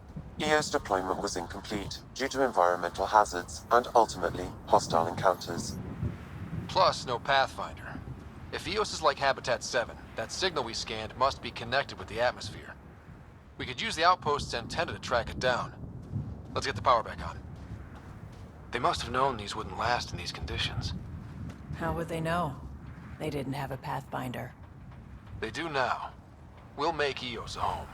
EO's deployment was incomplete due to environmental hazards and, ultimately, hostile encounters. Plus, no Pathfinder. If EOS is like Habitat 7, that signal we scanned must be connected with the atmosphere. We could use the outpost's antenna to track it down. Let's get the power back on. They must have known these wouldn't last in these conditions. How would they know? They didn't have a Pathfinder. They do now. We'll make EOS a home.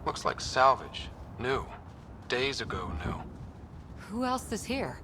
Looks like salvage. New. Days ago new. Who else is here?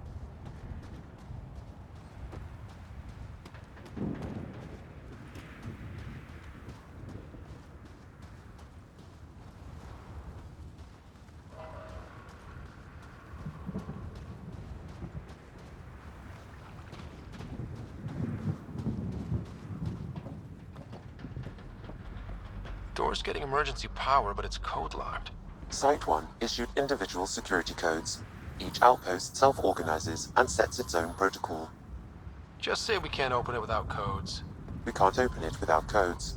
Door's getting emergency power, but it's code-locked. Site 1 issued individual security codes. Each outpost self-organizes and sets its own protocol. Just say we can't open it without codes. We can't open it without codes.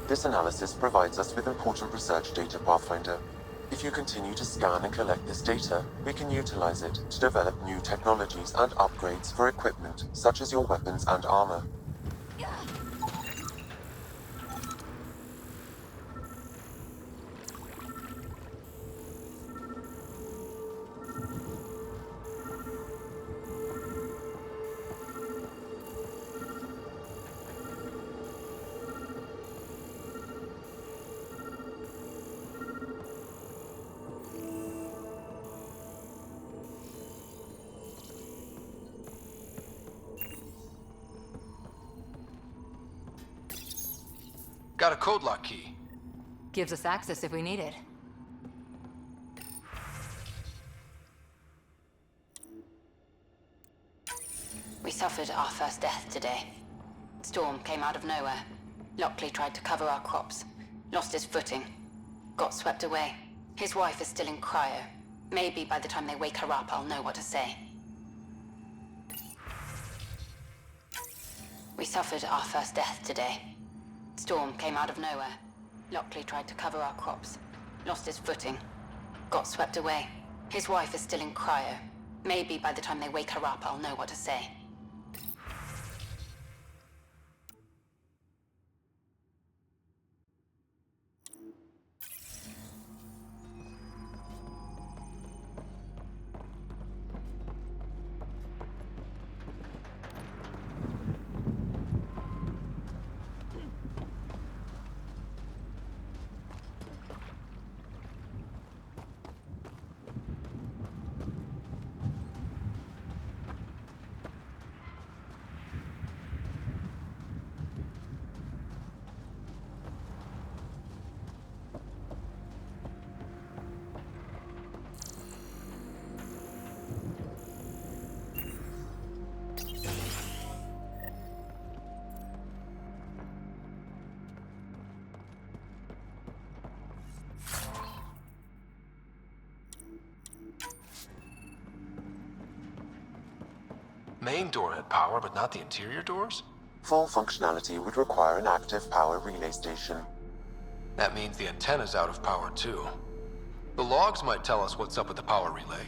This analysis provides us with important research data, Pathfinder. If you continue to scan and collect this data, we can utilize it to develop new technologies and upgrades for equipment, such as your weapons and armor. Got a code lock key. Gives us access if we need it. We suffered our first death today. Storm came out of nowhere. Lockley tried to cover our crops. Lost his footing. Got swept away. His wife is still in cryo. Maybe by the time they wake her up, I'll know what to say. We suffered our first death today. Storm came out of nowhere. Lockley tried to cover our crops. Lost his footing. Got swept away. His wife is still in cryo. Maybe by the time they wake her up, I'll know what to say. Main door had power, but not the interior doors? Full functionality would require an active power relay station. That means the antenna's out of power too. The logs might tell us what's up with the power relay.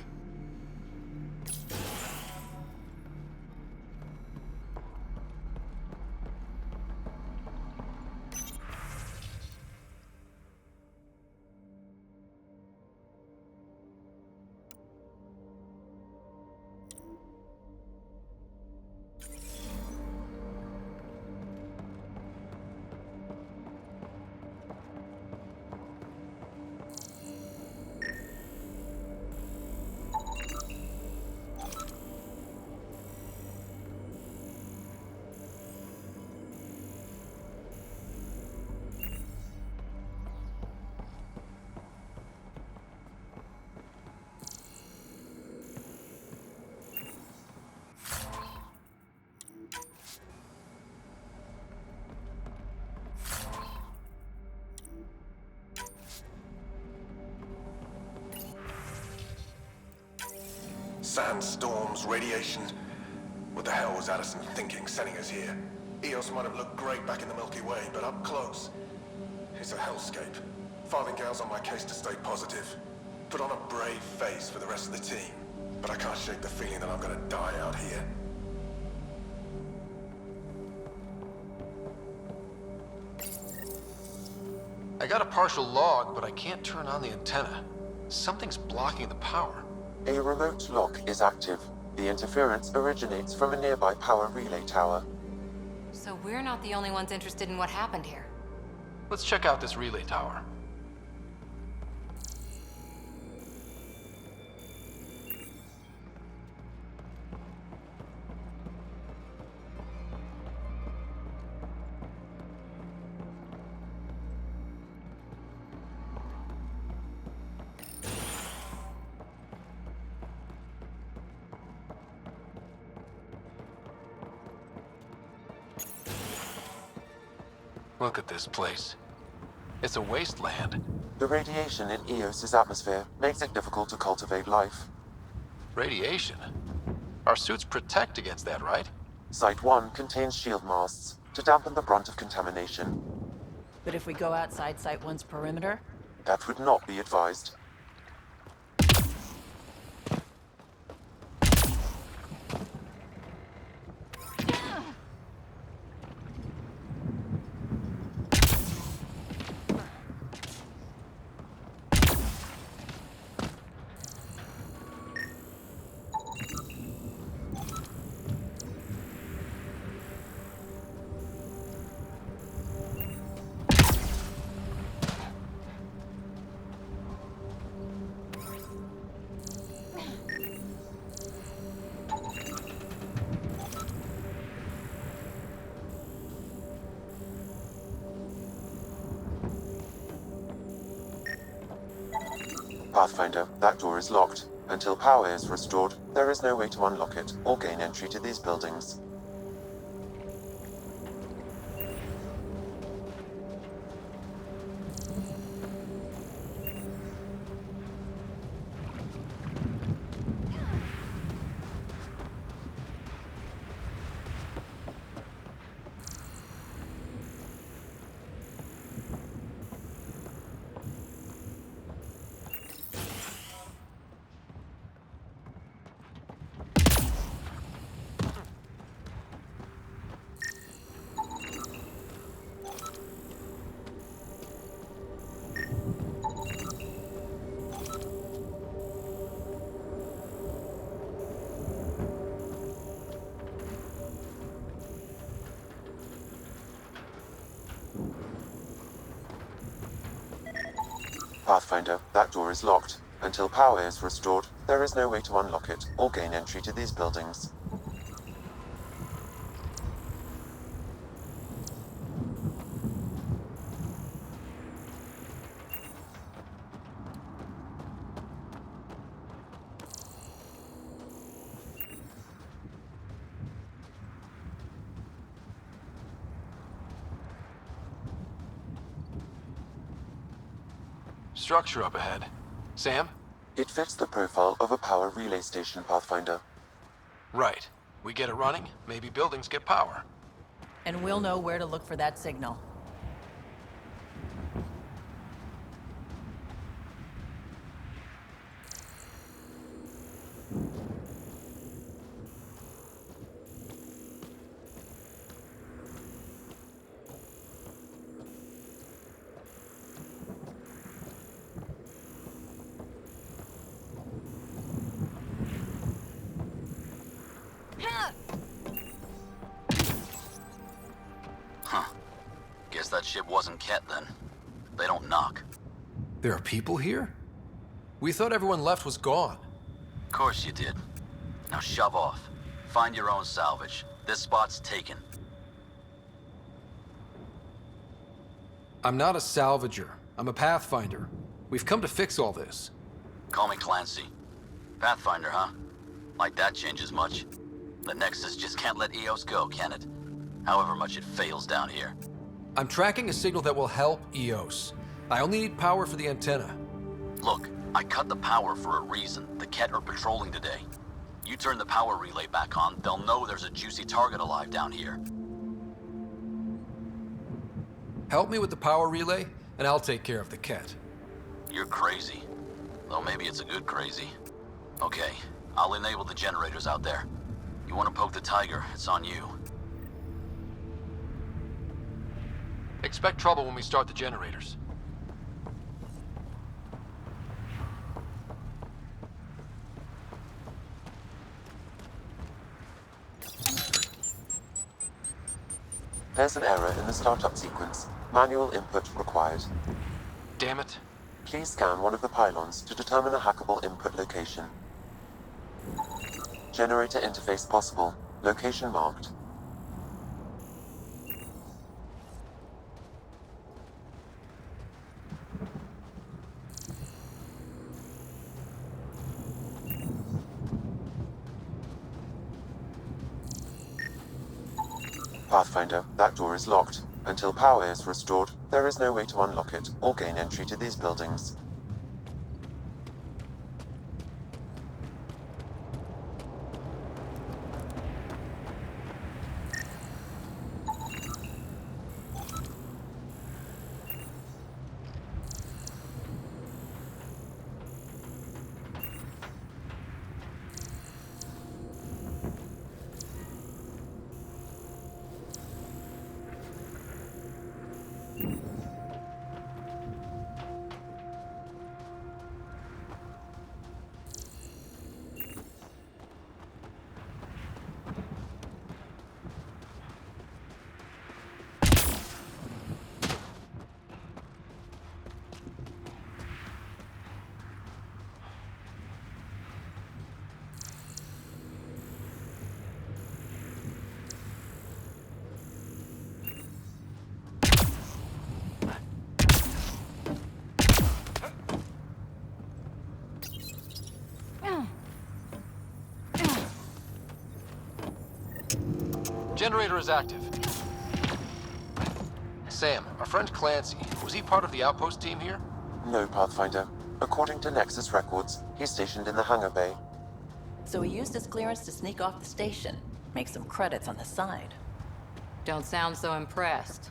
Sandstorms, radiation. What the hell was Addison thinking sending us here? Eos might have looked great back in the Milky Way, but up close, it's a hellscape. Farthingale's on my case to stay positive. Put on a brave face for the rest of the team. But I can't shake the feeling that I'm gonna die out here. I got a partial log, but I can't turn on the antenna. Something's blocking the power. A remote lock is active. The interference originates from a nearby power relay tower. So we're not the only ones interested in what happened here. Let's check out this relay tower. Look at this place. It's a wasteland. The radiation in Eos's atmosphere makes it difficult to cultivate life. Radiation? Our suits protect against that, right? Site 1 contains shield masts to dampen the brunt of contamination. But if we go outside Site 1's perimeter? That would not be advised. Pathfinder, that door is locked. Until power is restored, there is no way to unlock it or gain entry to these buildings. Pathfinder, that door is locked. Until power is restored, there is no way to unlock it or gain entry to these buildings. Structure up ahead. Sam? It fits the profile of a power relay station, Pathfinder. Right. We get it running, maybe buildings get power. And we'll know where to look for that signal. Huh. Guess that ship wasn't Ket then. They don't knock. There are people here? We thought everyone left was gone. Of course you did. Now shove off. Find your own salvage. This spot's taken. I'm not a salvager. I'm a pathfinder. We've come to fix all this. Call me Clancy. Pathfinder, huh? Like that changes much. The Nexus just can't let EOS go, can it? However much it fails down here. I'm tracking a signal that will help EOS. I only need power for the antenna. Look, I cut the power for a reason. The Ket are patrolling today. You turn the power relay back on, they'll know there's a juicy target alive down here. Help me with the power relay, and I'll take care of the Ket. You're crazy. Though maybe it's a good crazy. Okay, I'll enable the generators out there. You want to poke the tiger, it's on you. Expect trouble when we start the generators. There's an error in the startup sequence. Manual input required. Damn it. Please scan one of the pylons to determine a hackable input location. Generator interface possible. Location marked. Pathfinder, that door is locked. Until power is restored, there is no way to unlock it or gain entry to these buildings. Generator is active. Sam, our friend Clancy, was he part of the outpost team here? No, Pathfinder. According to Nexus records, he's stationed in the hangar bay. So he used his clearance to sneak off the station. Make some credits on the side. Don't sound so impressed.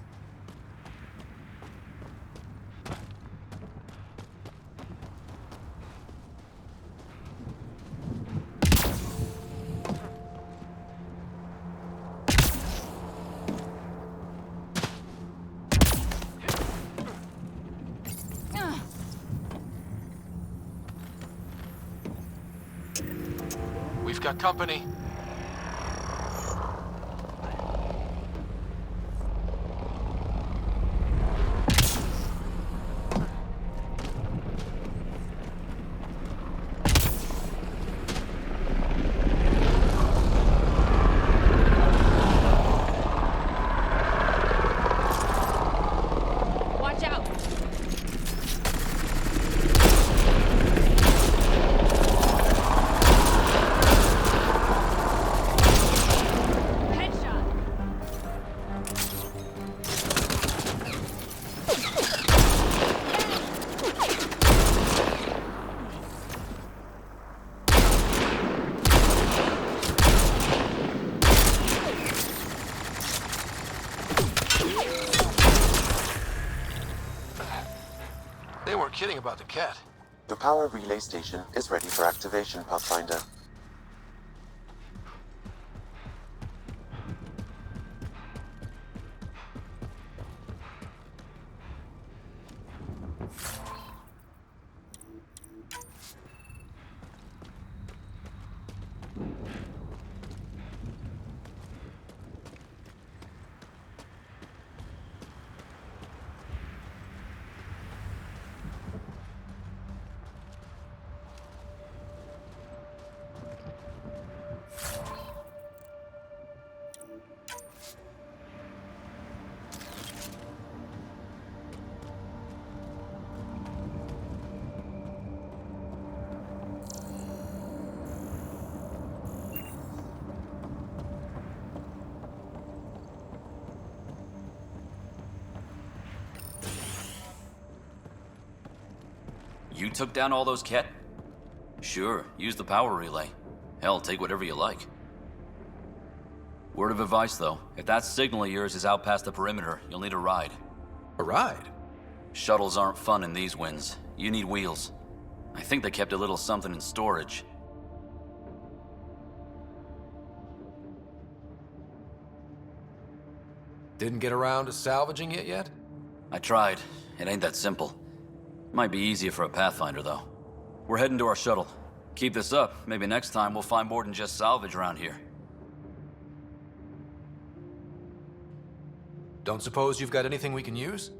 We've got company. Watch out! They weren't kidding about the cat. The power relay station is ready for activation, Pathfinder. You took down all those Ket? Sure, use the power relay. Hell, take whatever you like. Word of advice, though. If that signal of yours is out past the perimeter, you'll need a ride. A ride? Shuttles aren't fun in these winds. You need wheels. I think they kept a little something in storage. Didn't get around to salvaging it yet? I tried. It ain't that simple. Might be easier for a Pathfinder, though. We're heading to our shuttle. Keep this up. Maybe next time we'll find more than just salvage around here. Don't suppose you've got anything we can use?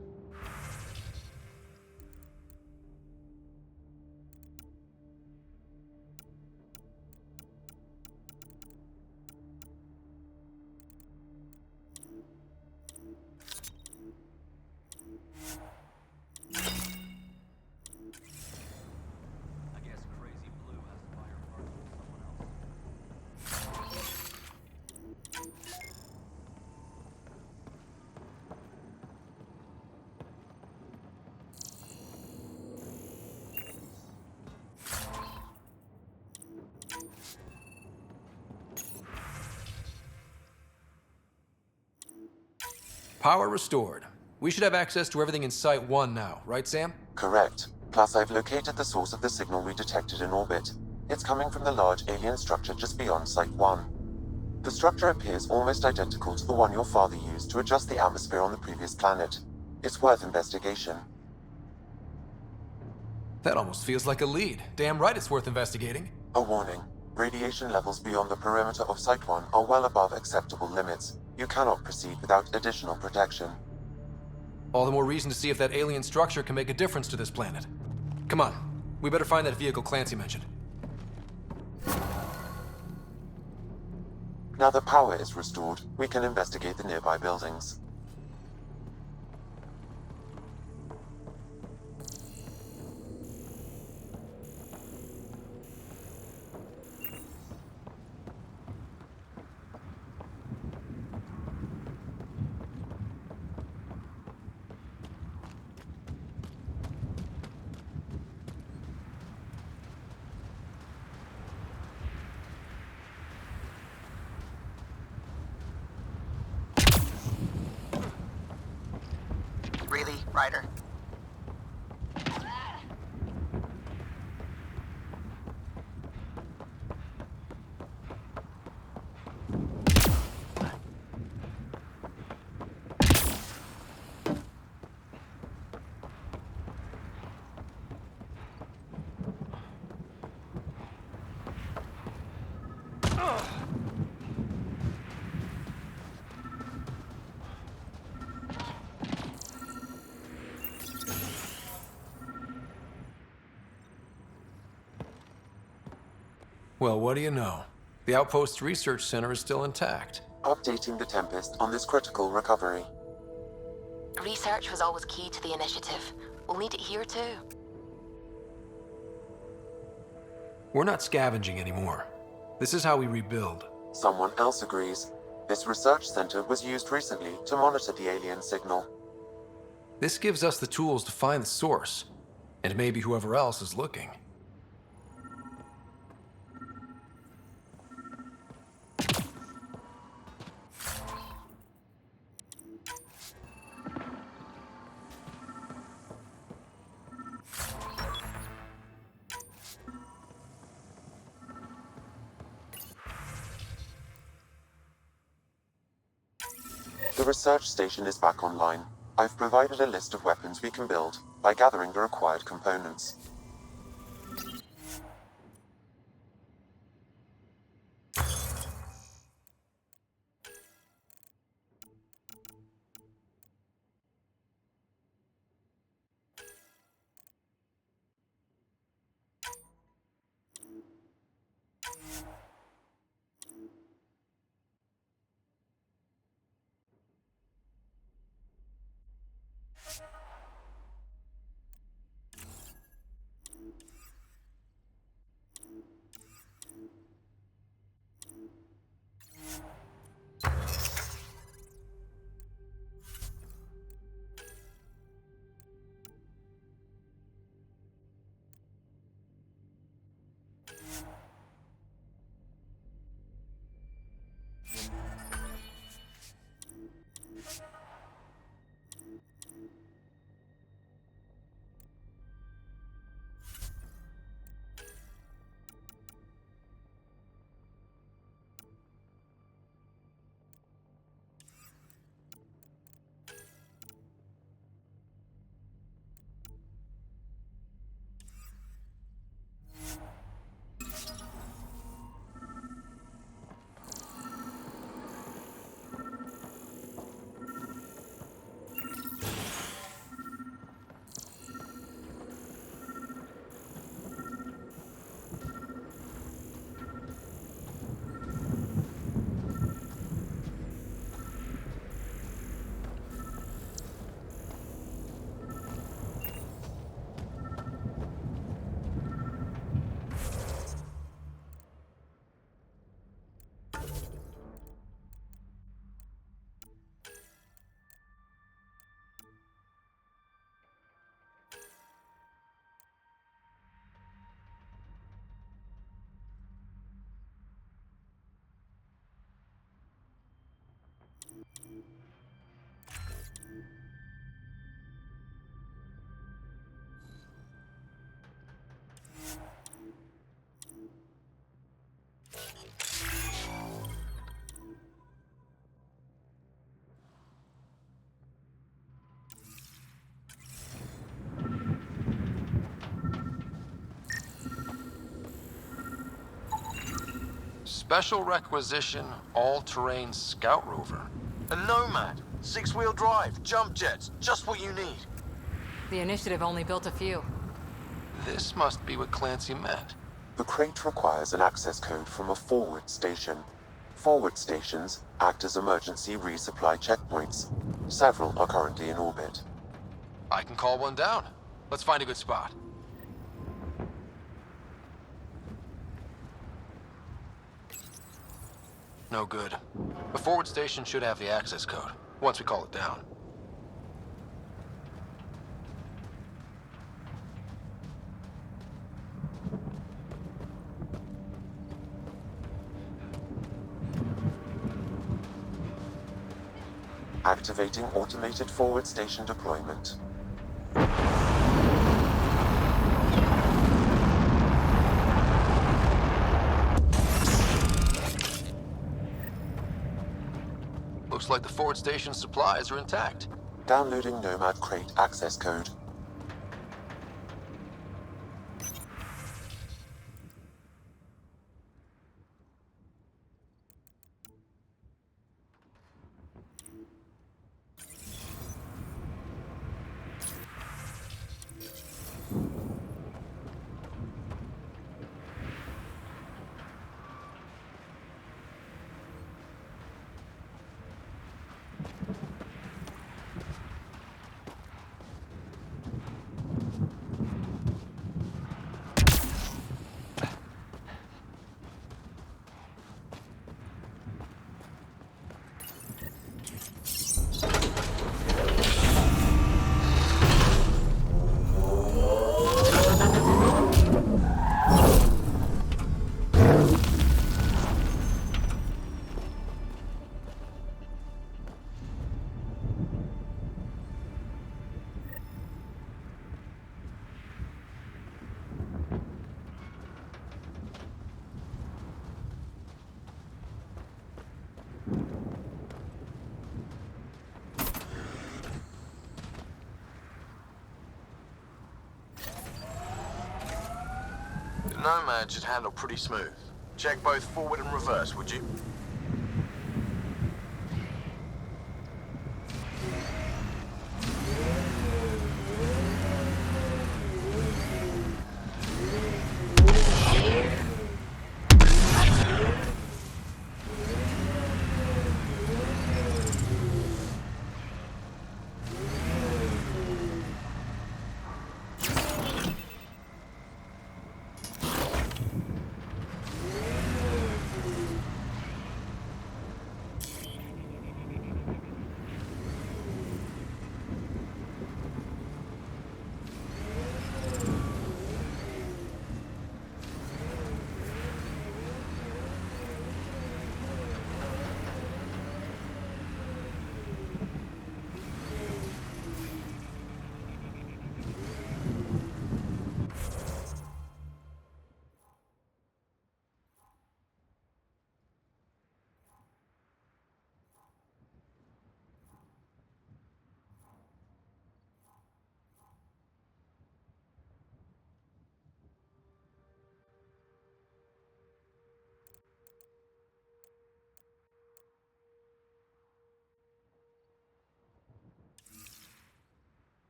Power restored. We should have access to everything in Site 1 now, right, Sam? Correct. Plus, I've located the source of the signal we detected in orbit. It's coming from the large alien structure just beyond Site 1. The structure appears almost identical to the one your father used to adjust the atmosphere on the previous planet. It's worth investigation. That almost feels like a lead. Damn right it's worth investigating. A warning. Radiation levels beyond the perimeter of Site 1 are well above acceptable limits. You cannot proceed without additional protection. All the more reason to see if that alien structure can make a difference to this planet. Come on. We better find that vehicle Clancy mentioned. Now that power is restored, we can investigate the nearby buildings. Ryder. Well, what do you know? The Outpost Research Center is still intact. Updating the Tempest on this critical recovery. Research was always key to the initiative. We'll need it here too. We're not scavenging anymore. This is how we rebuild. Someone else agrees. This research center was used recently to monitor the alien signal. This gives us the tools to find the source, and maybe whoever else is looking. The research station is back online. I've provided a list of weapons we can build by gathering the required components. Special requisition, all-terrain scout rover. A Nomad, 6-wheel drive, jump jets, just what you need. The initiative only built a few. This must be what Clancy meant. The crate requires an access code from a forward station. Forward stations act as emergency resupply checkpoints. Several are currently in orbit. I can call one down. Let's find a good spot. No good. The forward station should have the access code, once we call it down. Activating automated forward station deployment. like the forward station supplies are intact. Downloading Nomad Crate access code. The Nomad should handle pretty smooth. Check both forward and reverse, would you?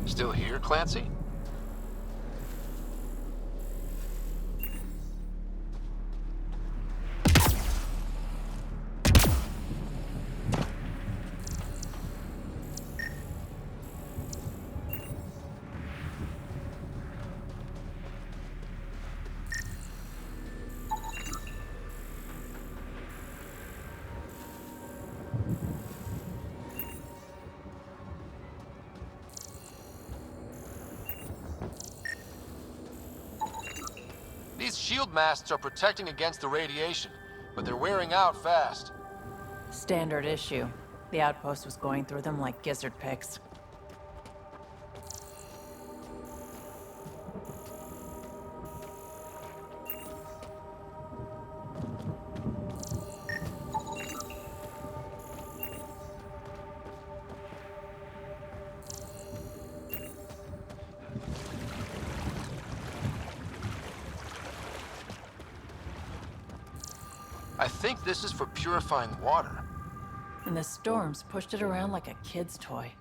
Still here, Clancy? These shield masts are protecting against the radiation, but they're wearing out fast. Standard issue. The outpost was going through them like gizzard picks. I think this is for purifying water. And the storms pushed it around like a kid's toy.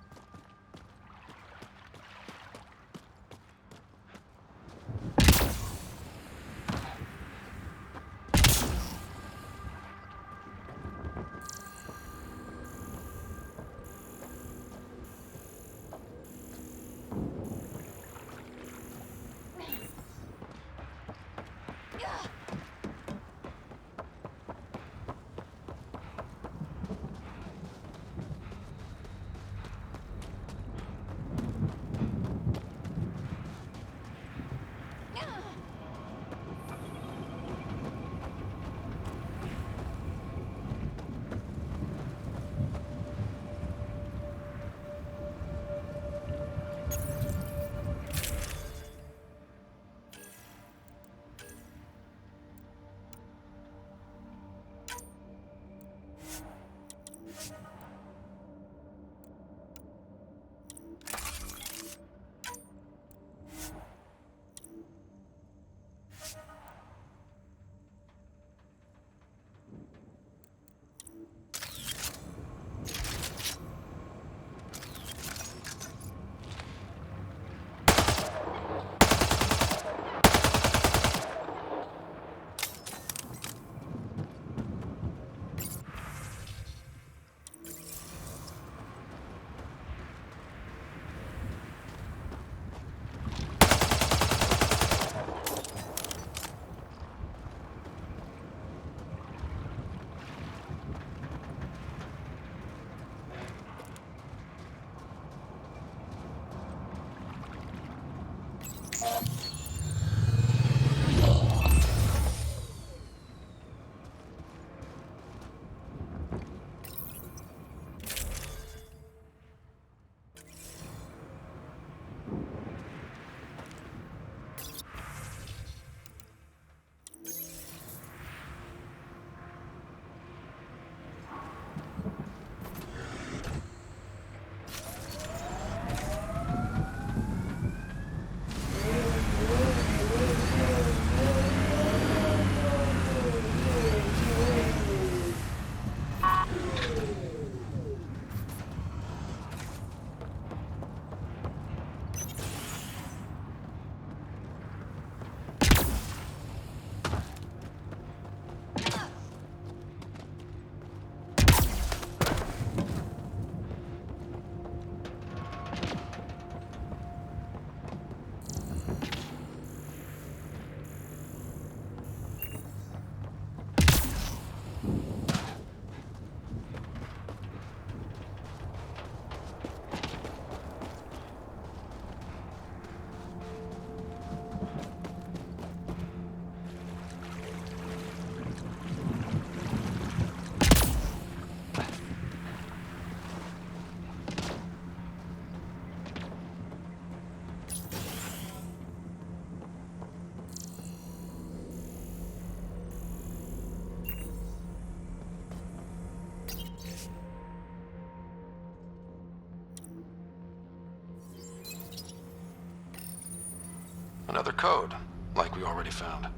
another code, like we already found.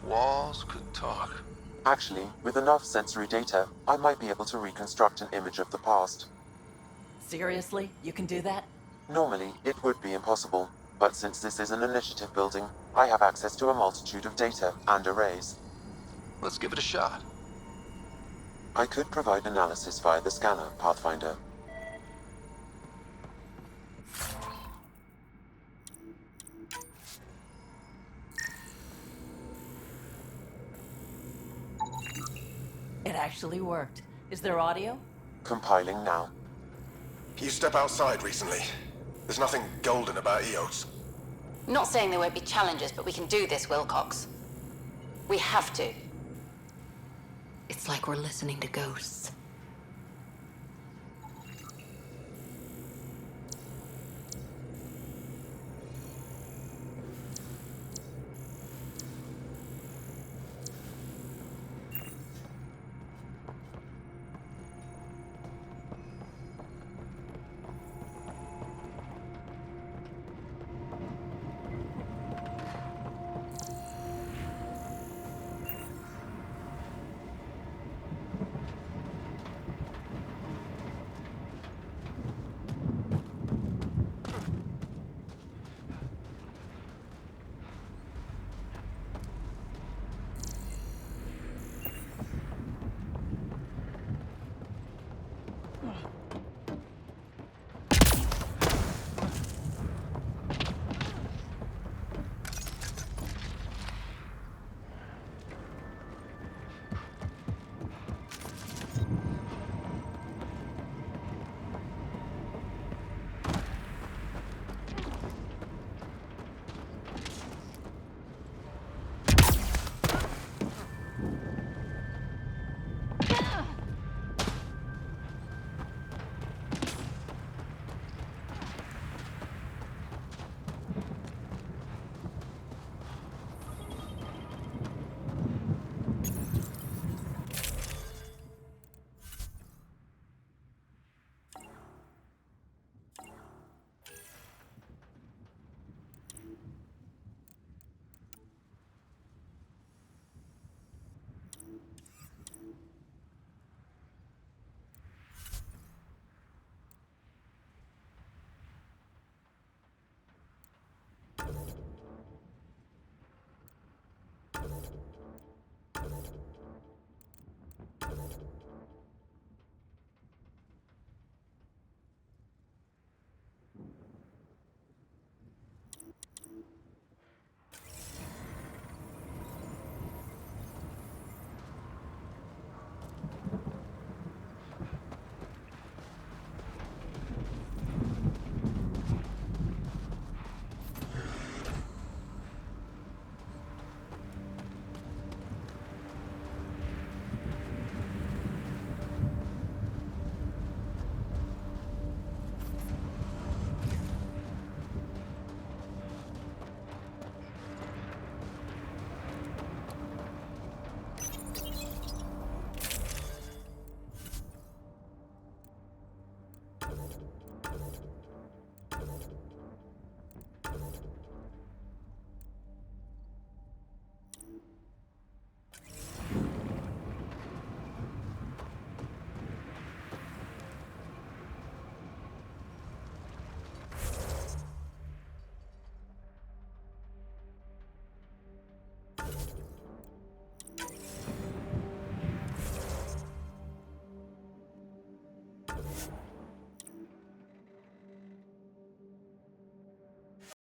Walls could talk. Actually, with enough sensory data, I might be able to reconstruct an image of the past. Seriously? You can do that? Normally, it would be impossible, but since this is an initiative building, I have access to a multitude of data and arrays. Let's give it a shot. I could provide analysis via the scanner, Pathfinder. It actually worked. Is there audio? Compiling now. You step outside recently. There's nothing golden about Eos. Not saying there won't be challenges, but we can do this, Wilcox. We have to. It's like we're listening to ghosts.